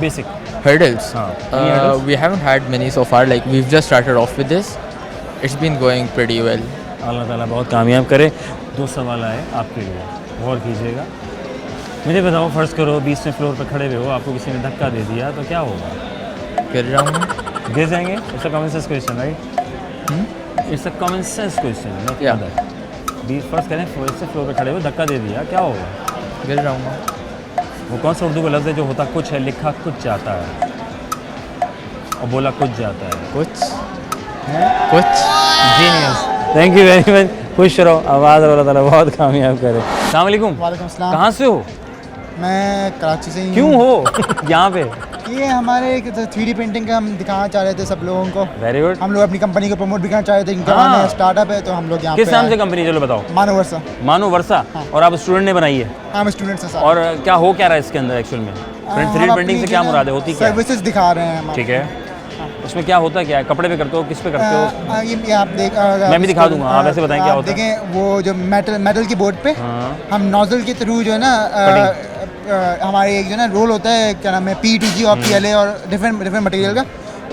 Basic Hurdles. Any hurdles? We haven't had many so far. Like we've just started off with this. It's been going pretty well. अल्लाह ताला बहुत कामयाब करे। 2 सवाल आए आपके लिए, गौर कीजिएगा। मुझे बताओ, फ़र्ज़ करो 20वें फ्लोर पर खड़े हुए हो, आपको किसी ने धक्का दे दिया तो क्या होगा? गिर जाऊँगा। गिर जाएंगे? It's a common sense question, right? It's a common sense question, not other. फ़र्ज़ करें 20वें फ्लोर पर खड़े हुए, धक्का दे दिया, क्या होगा? गिर जाऊँगा। वो कौन सा उर्दू का लफ्ज़ है जो होता कुछ है, लिखा कुछ जाता है और बोला कुछ जाता है? कुछ genius. Thank you very much. खुश रहो, आवाज़ अल्लाह ताला बहुत कामयाब करे। अस्सलाम वालेकुम। वालेकुम सलाम। कहाँ से हो? मैं कराची से ही क्यों हो यहाँ पे? ये हमारे एक 3D प्रिंटिंग का हम दिखाना चाह रहे थे सब लोगों को। Very good. हम लोग अपनी कंपनी को प्रमोट भी करना चाह रहे थे, इनका स्टार्टअप है, तो हम लोग यहाँ किस नाम से कंपनी, चलो बताओ। मानो वर्षा। मानो वर्षा। और आप स्टूडेंट ने बनाई है? हम स्टूडेंट्स हैं। और क्या हो क्या रहा है इसके अंदर एक्चुअल में? 3D प्रिंटिंग से क्या मुराद है, होती क्या है? सर्विसेज दिखा रहे हैं हम। ठीक है, उसमें क्या होता है, क्या है? कपड़े पे करते हो, किस पे करते हो? ये आप देख, मैं भी दिखा दूंगा, आप ऐसे बताएं क्या होता है। देखें वो जो मेटल की बोर्ड पे हम नोजल के थ्रू जो है ना, हमारे एक जो ना रोल होता है, क्या नाम है, PETG और PLA और डिफरेंट मटेरियल का,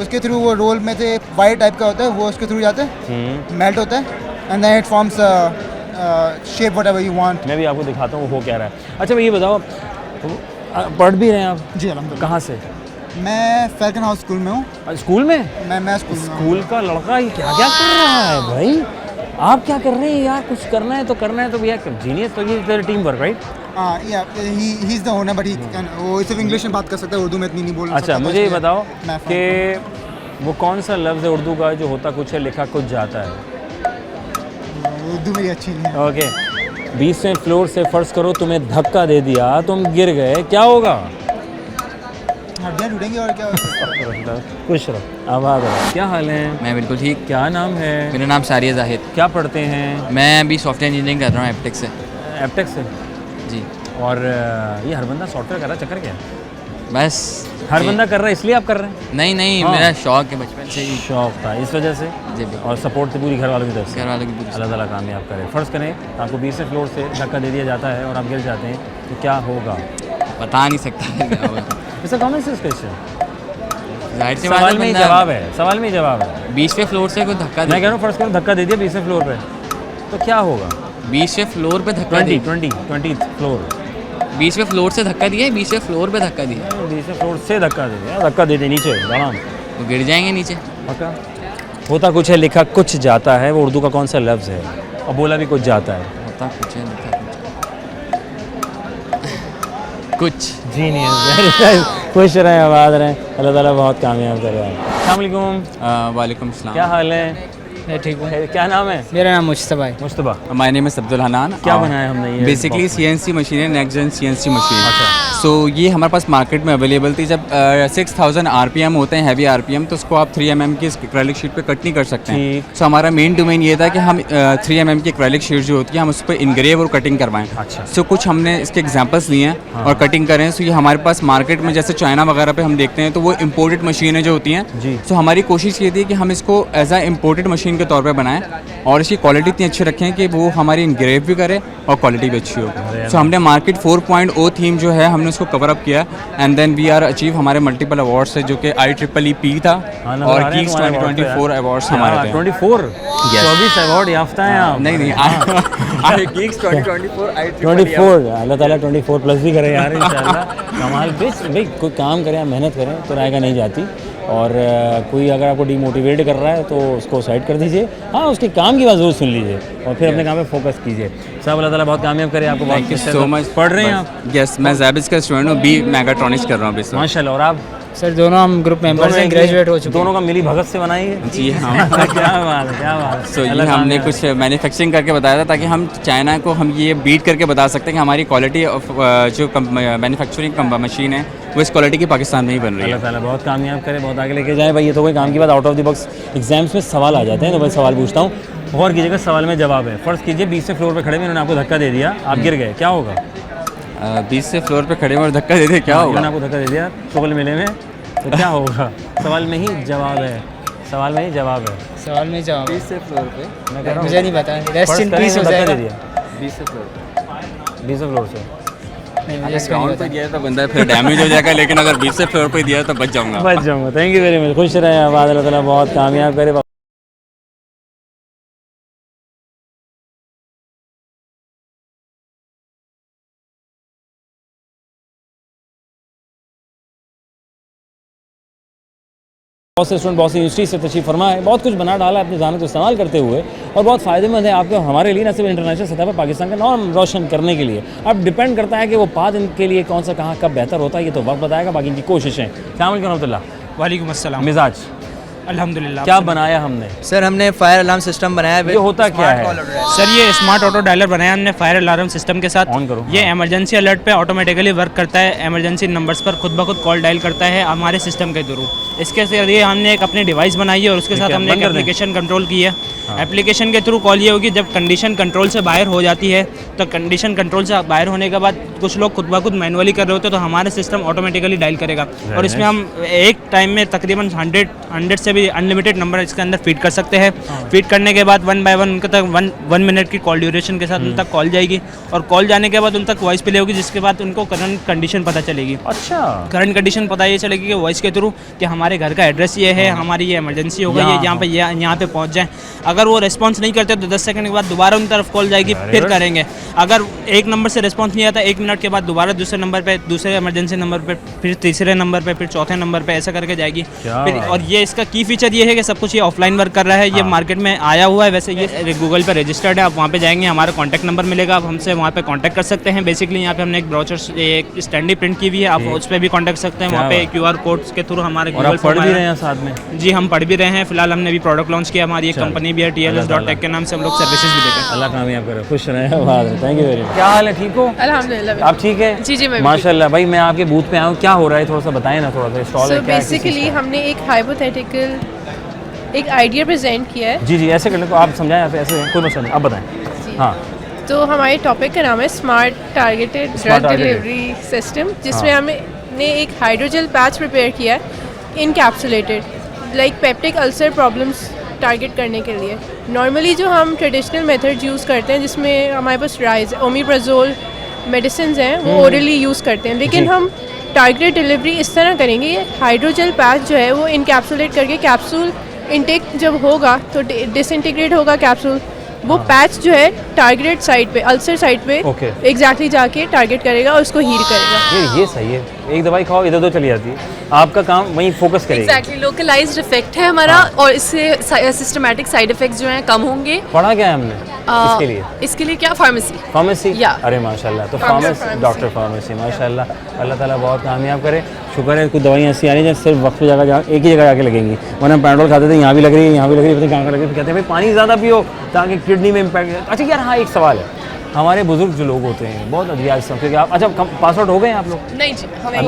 उसके थ्रू वो रोल में से वाइट टाइप का होता है, वो उसके थ्रू जाता है, मेल्ट होता है, and then it forms shape whatever you want. मैं भी आपको दिखाता हूँ वो क्या रहा है। अच्छा ये बताओ, पढ़ भी रहे हैं आप? जी अल्हम्दुलिल्लाह। कहाँ से? मैं फैल्कन हाउस स्कूल में हूँ। स्कूल में? मैं स्कूल में। स्कूल का लड़का ये क्या क्या कर रहा है भाई? आप क्या कर रहे हैं यार? कुछ करना है तो भैया जीनियस। तो ये team work, right? He is the owner, but वो सिर्फ इंग्लिश में बात कर सकता है, उर्दू में इतनी नहीं बोल सकता। अच्छा मुझे ये बताओ कि वो कौन सा लफ्ज़ है उर्दू का जो होता कुछ है, लिखा कुछ जाता है? उर्दू मेरी अच्छी नहीं है। ओके, 20वें फ्लोर से फ़र्ज़ करो तुम्हें धक्का दे दिया, तुम गिर गए, क्या होगा? हड्डियाँ टूटेंगी और क्या होगा? खुश रहो, आबाद रहो। क्या हाल है? मैं बिल्कुल ठीक। क्या नाम है? मेरा नाम सारिया जाहिद। क्या पढ़ते हैं? मैं अभी सॉफ्टवेयर इंजीनियरिंग कर रहा हूँ एप्टेक से। एप्टेक से? जी। और ये हर बंदा सॉफ्टवेयर कर रहा है, चक्कर क्या है? बस हर बंदा कर रहा है इसलिए आप कर रहे हैं? नहीं, मेरा शौक है, बचपन से ही शौक था, इस वजह से? जी। और सपोर्ट थी पूरी घर वालों की तरफ से? घर वालों की पूरी। अल्लाह ताला कामयाब करे। फ़र्ज़ करें आपको 20वें फ्लोर से धक्का दे दिया जाता है और आप गिर जाते हैं, तो क्या होगा? बता नहीं सकता क्या होगा। It's a common sense question. जाहिर सी सवाल में ही जवाब है, सवाल में ही जवाब है। 20वें फ्लोर से कोई धक्का, मैं कह रहा हूँ फ़र्ज़ करो धक्का दे दिया 20वें फ्लोर पे, तो क्या होगा? 20वें फ्लोर पे धक्का 20th फ्लोर। 20वें फ्लोर से धक्का दिया, 20वें फ्लोर पे धक्का दिया। 20वें फ्लोर से धक्का दे दिया, धक्का दे नीचे आराम, तो गिर जाएंगे नीचे। पक्का? होता कुछ है, लिखा कुछ जाता है, वो उर्दू का कौन सा लफ्ज़ है और बोला भी कुछ जाता है? होता कुछ है, लिखा कुछ। जीनियस। खुश रहें, आबाद रहें, अल्लाह ताला बहुत कामयाब करे। अस्सलाम वालेकुम। वालेकुम सलाम। क्या हाल है? मैं ठीक हूँ। क्या नाम है? मेरा नाम मुश्तबा है। Mushtaba. My name is Abdul Hanan. क्या बनाया हमने ये? बेसिकली CNC मशीन है, नेक्स्ट जेन CNC मशीन। सो ये हमारे पास मार्केट में अवेलेबल थी। जब 6000 RPM होते हैं, हैवी RPM, तो उसको आप 3 mm की एक्रेलिक शीट पे कट नहीं कर सकते हैं। सो हमारा मेन डोमेन ये था कि हम 3 mm की एक्रेलिक शीट जो होती है हम उस पर इनग्रेव और कटिंग करवाएं। अच्छा। सो कुछ हमने इसके एग्जांपल्स लिए हैं और कटिंग करें। सो ये हमारे पास मार्केट में जैसे चाइना वगैरह पे हम देखते हैं तो वो इम्पोर्टेड मशीनें जो होती हैं। सो हमारी कोशिश ये थी कि हम इसको एज आ इम्पोर्टेड मशीन के तौर पर बनाएं और इसकी क्वालिटी इतनी अच्छी रखें कि वो हमारी इनग्रेव भी करे और क्वालिटी भी अच्छी हो। सो हमने मार्केट 4.0 थीम जो है हमने उसको कवर अप किया, and then we are achieve हमारे मल्टीपल अवार्ड्स है, जो कि IEEE था और कीक्स 2024 अवार्ड्स हमारे थे। 24 अवार्ड याफ्ता हैं आप? नहीं कीक्स 2024 24। अल्लाह ताला 24 प्लस भी करे यार इंशाल्लाह। कमाल। भाई कोई काम करें, मेहनत करें तो रायगा नहीं जाती, और कोई अगर आपको डिमोटिवेट कर रहा है तो उसको साइड कर दीजिए। हाँ, उसके काम की बात ज़रूर सुन लीजिए और फिर अपने काम पे फोकस कीजिए। साहब अल्लाह ताला बहुत कामयाब करे आपको। Thank you so much. पढ़ रहे हैं आप? यस, मैं ज़ैबिस का स्टूडेंट हूँ, B मैगाट्रॉनिक्स कर रहा हूँ अभी। माशाल्लाह। और आप? सर दोनों हम ग्रुप मेंबर्स हैं, ग्रेजुएट हो चुके हैं। दोनों का मिली भगत से बनाई है? जी हाँ। क्या बात है, क्या बात है। सो ये हमने कुछ मैन्युफैक्चरिंग करके बताया था ताकि हम चाइना को हम ये बीट करके बता सकते हैं कि हमारी क्वालिटी ऑफ जो मैन्युफैक्चरिंग मशीन है वो इस क्वालिटी की पाकिस्तान में ही बन रही है। अल्लाह ताला बहुत कामयाब करे, बहुत आगे लेके जाए भाई। ये तो कोई काम की बात, out of the box exams में सवाल आ जाते हैं, तो मैं सवाल पूछता हूँ, गौर कीजिएगा, सवाल में जवाब है। फ़र्ज़ कीजिए 20वें फ्लोर पे खड़े में उन्होंने आपको धक्का दे दिया, आप गिर गए, क्या होगा? 20वें फ्लोर पे खड़े में और धक्का दे दिया, क्या होगा? उन्होंने आपको धक्का दे दिया शुगल मेले में, तो क्या होगा? सवाल में ही जवाब है, सवाल में ही जवाब है। सवाल में जवाब 20वें फ्लोर पे मैं कह रहा हूँ, मुझे नहीं पता। रेस्ट इन पीस हो जाएगा। 20वें फ्लोर पे 20वें फ्लोर से ग्राउंड पे दिया है तो बंदा फिर डैमेज हो जाएगा, लेकिन अगर 20 फ्लोर पे दिया है तो बच जाऊंगा। बच जाऊंगा। थैंक यू वेरी मच, खुश रहें आप, अल्लाह ताला बहुत कामयाब करे। बहुत से स्टूडेंट बहुत सी यूनिवर्सिटी से तशरीफ़ फरमा है, बहुत कुछ बना डाला है अपने जानत को इस्तेमाल करते हुए, और बहुत फ़ायदेमंद है आपके हमारे लिए, न सिर्फ इंटरनेशनल सतह पर पाकिस्तान का नाम रोशन करने के लिए। अब डिपेंड करता है कि वो पाथ इनके लिए कौन सा कहाँ कब बेहतर होता है, ये तो वक्त बताएगा, बाकी इनकी कोशिशें। अस्सलाम वालेकुम रहमतुल्लाह। वालेकुम अस्सलाम। मिजाज अल्हम्दुलिल्लाह। क्या बनाया हमने? सर हमने फायर अलार्म सिस्टम बनाया है। ये होता क्या है? सर ये स्मार्ट ऑटो डायलर बनाया हमने फायर अलार्म सिस्टम के साथ। ऑन करो। ये इमरजेंसी अलर्ट पे ऑटोमेटिकली वर्क करता है, इमरजेंसी नंबर्स पर खुद ब खुद कॉल डायल करता है हमारे सिस्टम के थ्रू। इसके जरिए हमने एक अपनी डिवाइस बनाई है और उसके साथ हमने एक एप्लीकेशन कंट्रोल की है। एप्लीकेशन के थ्रू कॉल ये होगी जब कंडीशन कंट्रोल से बाहर हो जाती है, तो कंडीशन कंट्रोल से बाहर होने के बाद कुछ लोग खुद ब खुद मैनुअली कर रहे होते हैं, तो हमारे सिस्टम ऑटोमेटिकली डायल करेगा। और इसमें हम एक टाइम में तकरीबन 100 से भी अनलिमिटेड नंबर इसके अंदर फीड कर सकते हैं। फीड करने के बाद 1 बाय 1 उनके तक 1 मिनट की कॉल ड्यूरेशन के साथ उन तक कॉल जाएगी, और कॉल जाने के बाद उन तक वॉइस प्ले होगी, जिसके बाद उनको करंट कंडीशन पता चलेगी। अच्छा, करंट कंडीशन पता ये चलेगी कि वॉइस के थ्रू कि हमारे घर का एड्रेस ये है, हमारी ये इमरजेंसी हो गई है, यहाँ पे पहुँच जाएँ। अगर वो रिस्पॉन्स नहीं करते तो 10 सेकंड के बाद दोबारा उन तरफ कॉल जाएगी, फिर करेंगे। अगर एक नंबर से रिस्पॉन्स नहीं आता, 1 मिनट के बाद दोबारा दूसरे नंबर पे, दूसरे इमरजेंसी नंबर पे, फिर तीसरे नंबर पे, फिर चौथे नंबर पे, ऐसा करके जाएगी फिर। और ये इसका की फीचर ये है कि सब कुछ ये ऑफलाइन वर्क कर रहा है। ये मार्केट में आया हुआ है, वैसे ये गूगल पे रजिस्टर्ड है। आप वहाँ पे जाएंगे, हमारा कॉन्टैक्ट नंबर मिलेगा, आप हमसे वहाँ पे कॉन्टैक्ट कर सकते हैं। बेसिकली यहाँ पे हमने एक ब्रोचर एक स्टैंडी प्रिंट की हुई है, आप उस पर भी कॉन्टैक्ट सकते हैं। वहाँ पे QR कोड्स के थ्रू हमारे गूगल पढ़ भी रहे हैं साथ में। जी हम पढ़ भी रहे हैं। फिलहाल हमने भी प्रोडक्ट लॉन्च किया, हमारी एक कंपनी भी है TLS.tech के नाम से, हम लोग सर्विसेज भी देते हैं। अल्लाह कामयाब करे, खुश रहें। Thank you very much. क्या हाल है, ठीक हो? अल्हम्दुलिल्लाह। आप ठीक है? जी मैं माशाल्लाह। भाई मैं आपके बूथ पे आया हूँ, क्या हो रहा है थोड़ा सा बताएं ना, थोड़ा सा स्टॉल है क्या? बेसिकली हमने एक हाइपोथेटिकल एक आइडिया प्रेजेंट किया है। जी ऐसे कर ले तो आप समझाएं, आप ऐसे कोई मसला नहीं, आप बताएं। हाँ, तो हमारे टॉपिक का नाम है smart targeted drug delivery system, जिसमें हमने एक हाइड्रोजेल पैच प्रिपेयर किया है encapsulated, like peptic ulcer problems target करने के लिए। नॉर्मली जो हम ट्रेडिशनल मेथड यूज़ करते हैं, जिसमें हमारे पास राइज ओमिप्राजोल मेडिसिन हैं, वो ओरली यूज़ करते हैं, लेकिन हम टारगेटेड डिलीवरी इस तरह करेंगे। ये हाइड्रोजेल पैच जो है वो इनकैप्सुलेट करके कैप्सूल इनटेक जब होगा तो डिसइंटीग्रेट होगा कैप्सूल, वो पैच जो है टारगेटेड साइड पे, अल्सर साइड पे एग्जैक्टली जाके टारगेट करेगा और उसको हील करेगा। ये सही है। एक दवाई खाओ इधर उधर चली जाती है, आपका काम वहीं फोकस करेगा। एग्जैक्टली लोकलाइज्ड इफेक्ट है हमारा, और इससे सिस्टमाटिक साइड इफेक्ट्स जो हैं कम होंगे। पढ़ा क्या है हमने इसके लिए क्या? फार्मेसी। अरे माशाल्लाह, तो फार्मेसी, डॉक्टर फार्मेसी, माशाल्लाह। अल्लाह ताला बहुत कामयाब करे। शुक्र है कुछ दवाइयाँ ऐसी आ रही हैं सिर्फ वक्त पे जगह एक ही जगह जाके लगेंगी, वरना पैराडोल खाते थे यहाँ भी लग रही है, यहाँ भी लग रही है, कहाँ लग रही है। कहते हैं भाई पानी ज़्यादा पियो ताकि किडनी में इम्पैक्ट। अच्छा यार, हाँ एक सवाल है, हमारे बुजुर्ग जो लोग होते हैं बहुत अदियात समझते हैं। आप अच्छा पास आउट हो गए हैं आप लोग? नहीं जी, हमें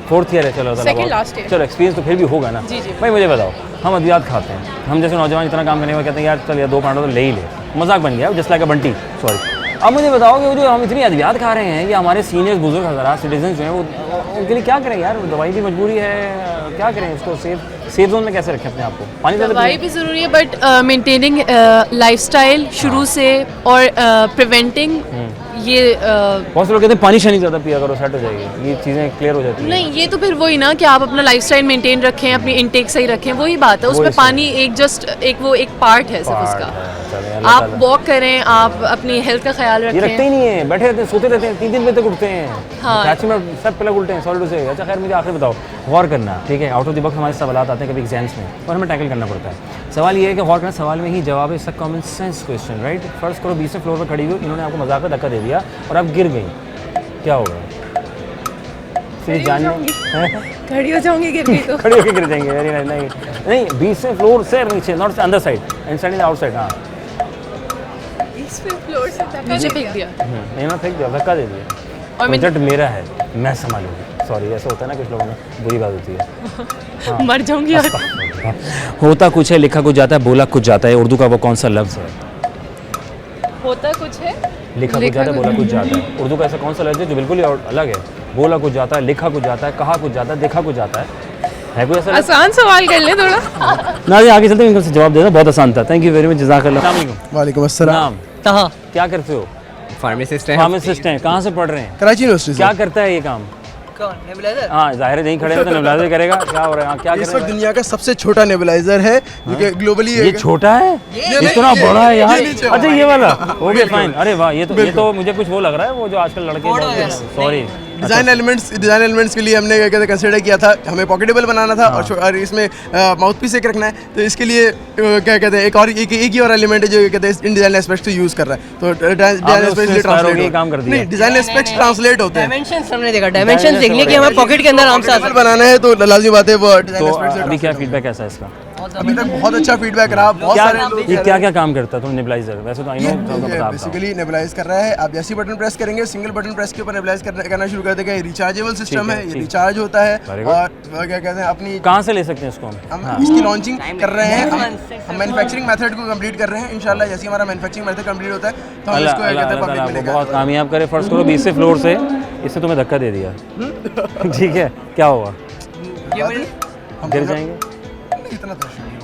4th ईयर है। चलो चलो एक्सपीरियंस तो फिर भी होगा ना। भाई मुझे बताओ, हम अदियात खाते हैं, हम जैसे नौजवान इतना काम करने वाले कहते हैं यार चल यार 2 पैराडोल ले ही ले, मजाक बन गया जस्ट लाइक अ बंटी, सॉरी। अब मुझे बताओ कि वो जो हम इतनी अद्वियात खा रहे हैं, ये हमारे सीनियर्स बुजुर्ग हज़रात सिटीजन जो हैं वो उनके लिए क्या करें यार? दवाई भी मजबूरी है, क्या करें उसको सेफ जोन में कैसे रखें अपने आप को? पानी दवाई भी ज़रूरी है, बट मेंटेनिंग लाइफस्टाइल शुरू से और प्रिवेंटिंग ये बहुत से लोग कहते हैं पानी शानी ज़्यादा पिया करो सेट हो जाएगी, ये चीज़ें क्लियर हो जाती हैं। नहीं, ये तो फिर वही ना कि आप अपना लाइफस्टाइल मेंटेन रखें, अपनी इनटेक सही रखें, वही बात है। उसमें पानी एक पार्ट है सिर्फ उसका। आप वॉक करें, आप अपनी हेल्थ का ख्याल रखें। ये रखते ही नहीं है, बैठे रहते हैं, सोते रहते हैं, 3 बजे तक उठते हैं। हाँ, सब पलक उल्टे हैं, सॉलिड से। अच्छा खैर, मुझे आखिर बताओ, गौर करना, ठीक है, आउट ऑफ द बॉक्स हमारे सवाल आते हैं कभी एग्जाम्स में और हमें टैकल करना पड़ता है। सवाल ये है कि गौर करना, सवाल में ही जवाब है, इसका common sense question, right? First करो 20वें फ्लोर पर खड़ी हुई, इन्होंने आपको मजाक का धक्का दे दिया और आप गिर गई, क्या होगा? फिर जानने खड़ी हो जाऊंगी, गिर गई तो खड़ी होकर गिर जाएंगे। Very nice. नहीं 20वें फ्लोर से नीचे, नॉट अंदर साइड, इनसाइड इन आउटसाइड। हाँ 20वें फ्लोर से मुझे फेंक दिया, नहीं ना फेंक दिया, धक्का दे दिया, और प्रोजेक्ट मेरा है, मैं संभालूंगी। सॉरी, ऐसा होता है ना कुछ लोगों में, बुरी बात होती है। हाँ। मर जाऊंगी। होता कुछ है, लिखा कुछ जाता है, बोला कुछ जाता है। उर्दू का वो कौन सा लफ्ज़ है? होता कुछ है, लिखा कुछ जाता है, बोला कुछ जाता है। उर्दू का ऐसा कौन सा लफ्ज़ है जो बिल्कुल ही अलग है? बोला कुछ जाता है, लिखा कुछ जाता है, कहा कुछ जाता है, देखा कुछ जाता है कोई ऐसा? आसान सवाल कर ले थोड़ा ना जी, आगे चलते हैं, इनको जवाब देना बहुत आसान था। थैंक यू वेरी मच, जज़ाकल्लाह। वालेकुम अस्सलाम। क्या करते हो? फार्मासिस्ट हैं। फार्मासिस्ट हैं, कहाँ से पढ़ रहे हैं? कराची यूनिवर्सिटी से। क्या करता है ये काम? कौन? नेबुलाइजर? हाँ जाहिर है यहीं खड़े हैं तो नेबुलाइजर करेगा। क्या हो रहा है? क्या इस वक्त दुनिया का सबसे छोटा नेबुलाइजर है जो कि ग्लोबली ये छोटा है, इतना बड़ा है यार। अच्छा ये वाला, ओके फाइन। अरे वाह, ये तो मुझे कुछ वो लग रहा है, वो जो आजकल लड़के, सॉरी, डिज़ाइन एलिमेंट्स के लिए हमने क्या कहते हैं कंसिडर किया था, हमें पॉकेटेबल बनाना था और इसमें माउथ पीस एक रखना है, तो इसके लिए क्या कहते हैं एक ही और एलिमेंट है जो कहते हैं इन डिज़ाइन एस्पेक्ट्स को यूज़ कर रहा है, तो डिज़ाइन एस्पेक्ट्स ट्रांसलेट काम कर दिया। नहीं, डिज़ाइन एस्पेक्ट्स ट्रांसलेट होते हैं। डायमेंशंस हमने देखा, डायमेंशंस देखने की हमें पॉकेट के अंदर आराम से आ बनाना है तो लाज़मी बात है वो तो अभी क्या फीडबैक कैसा है इसका? अभी तक बहुत अच्छा फीडबैक रहा, बहुत सारे लोग। ये क्या क्या काम करता है तुम नेबुलाइजर? वैसे तो आई नो बेसिकली नेबुलाइज कर रहा है। आप जैसे बटन प्रेस करेंगे, सिंगल बटन प्रेस के ऊपर नेबुलाइज करना शुरू कर देगा। ये रिचार्जेबल सिस्टम है, ये रिचार्ज होता है और क्या कहते हैं अपनी कहाँ से ले सकते हैं इसको? हम इसकी लॉन्चिंग कर रहे हैं, हम मैन्युफैक्चरिंग मेथड को कंप्लीट कर रहे हैं। इंशाल्लाह जैसे हमारा मैन्युफैक्चरिंग मेथड कंप्लीट होता है तो हम इसको क्या कहते हैं पब्लिक में लेकर बहुत कामयाब करे। फर्स्ट करो 20 फ्लोर से, इससे तुम्हें धक्का दे दिया, ठीक है, क्या होगा? गिर जाएंगे? इतना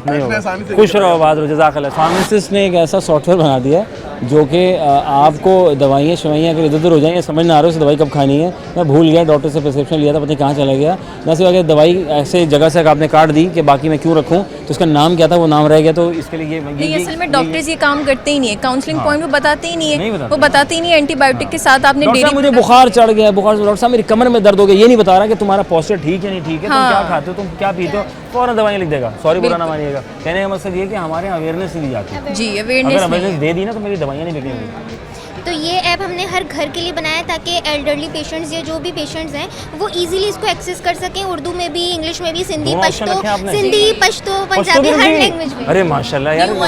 नहीं होगा। खुश रहो, आबाद रहो, जज़ाकल्लाह। फार्मासिस्ट ने एक ऐसा सॉफ्टवेयर बना दिया है जो कि आपको दवाइयाँ शवाइयाँ अगर इधर उधर हो जाएंगे, समझ ना आ रहा है उस दवाई कब खानी है। मैं भूल गया, डॉक्टर से प्रिस्क्रिप्शन लिया था, पता नहीं कहाँ चला गया। ना सिर्फ अगर दवाई ऐसे जगह से आपने काट दी कि बाकी मैं क्यों रखूँ, तो उसका नाम क्या था वो नाम रह गया। तो इसके लिए ये असल में डॉक्टर्स ये काम करते ही नहीं है, काउंसलिंग पॉइंट वो बताते ही नहीं है, वो बताते ही नहीं है। एंटीबायोटिक के साथ आपने डेली मुझे बुखार चढ़ गया, बुखार, डॉक्टर साहब मेरी कमर में दर्द हो गया, ये नहीं बता रहा कि तुम्हारा पोस्चर ठीक है नहीं ठीक है, तुम क्या खाते हो, तुम क्या पीते हो, फौरन दवाइयाँ लिख देगा। सॉरी बुरा ना मानिएगा, कहने का मकसद ये कि हमारे अवेयरनेस दी जाती है जी, अवेयरनेस दे दी ना तो मेरी दवाइयाँ नहीं बिकेंगी। तो ये ऐप हमने हर घर के लिए बनाया ताकि एल्डरली पेशेंट्स या जो भी पेशेंट्स हैं वो इजीली इसको एक्सेस कर सकें, उर्दू में भी, इंग्लिश में भी, सिंधी पश्तो, पंजाबी, हर लैंग्वेज में। अरे माशाल्लाह यार, वो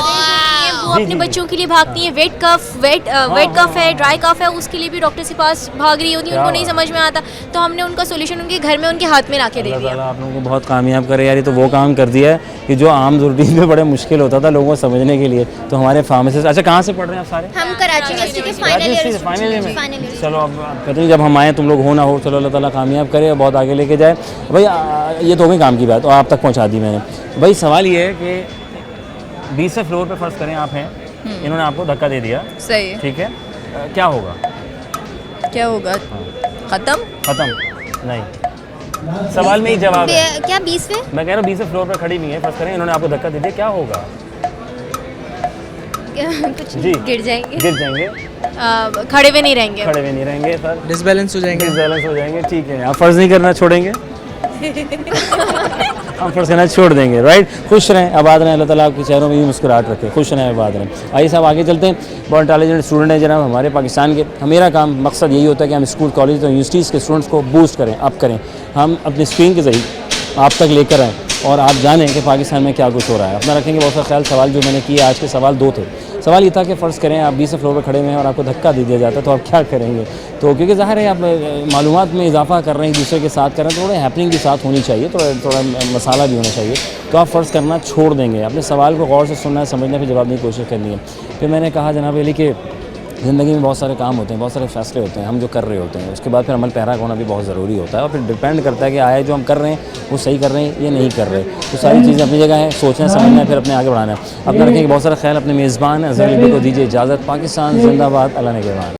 अपने बच्चों के लिए भागती हैं। वेट कफ है, ड्राई कफ है, उसके लिए भी डॉक्टर के पास भाग रही होती है, उनको नहीं समझ में आता, तो हमने उनका सोल्यूशन उनके घर में उनके हाथ में ला के दे दिया। आप लोगों को बहुत कामयाब करे यार, ये तो वो काम कर दिया है कि जो आम रूटीन में बड़े मुश्किल होता था लोगों को समझने के लिए, तो हमारे फार्मासिस्ट। अच्छा कहाँ से पढ़ रहे हैं आप सारे? हम कराची यूनिवर्सिटी के फाइनल ईयर। चलो अब कहते हैं जब हम आए तुम लोग हो ना हो, चलो अल्लाह ताला कामयाब करे और बहुत आगे लेके जाए। भाई ये तो हो गई काम की बात और आप तक पहुँचा दी मैंने। भाई सवाल ये है कि 20 फ्लोर पे फर्स्ट करें आप हैं, इन्होंने आपको धक्का दे दिया, सही है, ठीक है, क्या होगा? खत्म नहीं, सवाल में ही जवाब है। क्या 20 पे? मैं कह रहा हूँ 20 फ्लोर पर खड़ी हुई है, फर्स्ट करें, इन्होंने आपको धक्का दे दिया, क्या होगा? कुछ गिर जाएंगे, खड़े हुए नहीं रहेंगे सर, डिसबैलेंस हो जाएंगे, ठीक है। आप फर्ज नहीं करना छोड़ेंगे? हम फर्ज करना छोड़ देंगे, राइट। खुश रहें, आबाद रहें, अल्लाह ताला आपके चेहरों में भी मुस्कुराहट रखे, खुश रहें, आबाद रहें। आइए साहब आगे चलते हैं। बहुत इंटेलिजेंट स्टूडेंट हैं जनाब हमारे पाकिस्तान के। मेरा काम मकसद यही होता है कि हम स्कूल कॉलेज और यूनिवर्सिटीज़ के स्टूडेंट्स को बूस्ट करें, अप करें, हम अपनी स्क्रीन के ज़रिए आप तक लेकर आएँ और आप जानें कि पाकिस्तान में क्या कुछ हो रहा है। अपना रखेंगे बहुत सा ख्याल। सवाल जो मैंने किया आज के सवाल 2 थे। सवाल ये था कि फ़र्ज़ करें आप 20 फ्लोर पर खड़े हुए हैं और आपको धक्का दे दिया जाता है तो आप क्या करेंगे? तो क्योंकि ज़ाहिर है आप मालूमात में इजाफा कर रहे हैं, एक दूसरे के साथ कर रहे हैं, थोड़ा हैपनिंग भी साथ होनी चाहिए, थोड़ा मसाला भी होना चाहिए। तो आप फ़र्ज़ करना छोड़ देंगे, अपने सवाल को गौर से सुनना है, समझने पर जवाब देने की कोशिश करनी है। फिर मैंने कहा जनाब अली कि ज़िंदगी में बहुत सारे काम होते हैं, बहुत सारे फैसले होते हैं हम जो कर रहे होते हैं, उसके बाद फिर अमल पैरा होना भी बहुत ज़रूरी होता है और फिर डिपेंड करता है कि आया जो हम कर रहे हैं वो सही कर रहे हैं या नहीं कर रहे। तो सारी चीज़ें अपनी जगह है, सोचना समझना है, फिर अपने आगे बढ़ाना है। अपना रखेंगे बहुत सारा ख्याल। अपने मेज़बान अज़हर अली को दीजिए इजाज़त। पाकिस्तान जिंदाबाद, अल्लाह ने कहमान।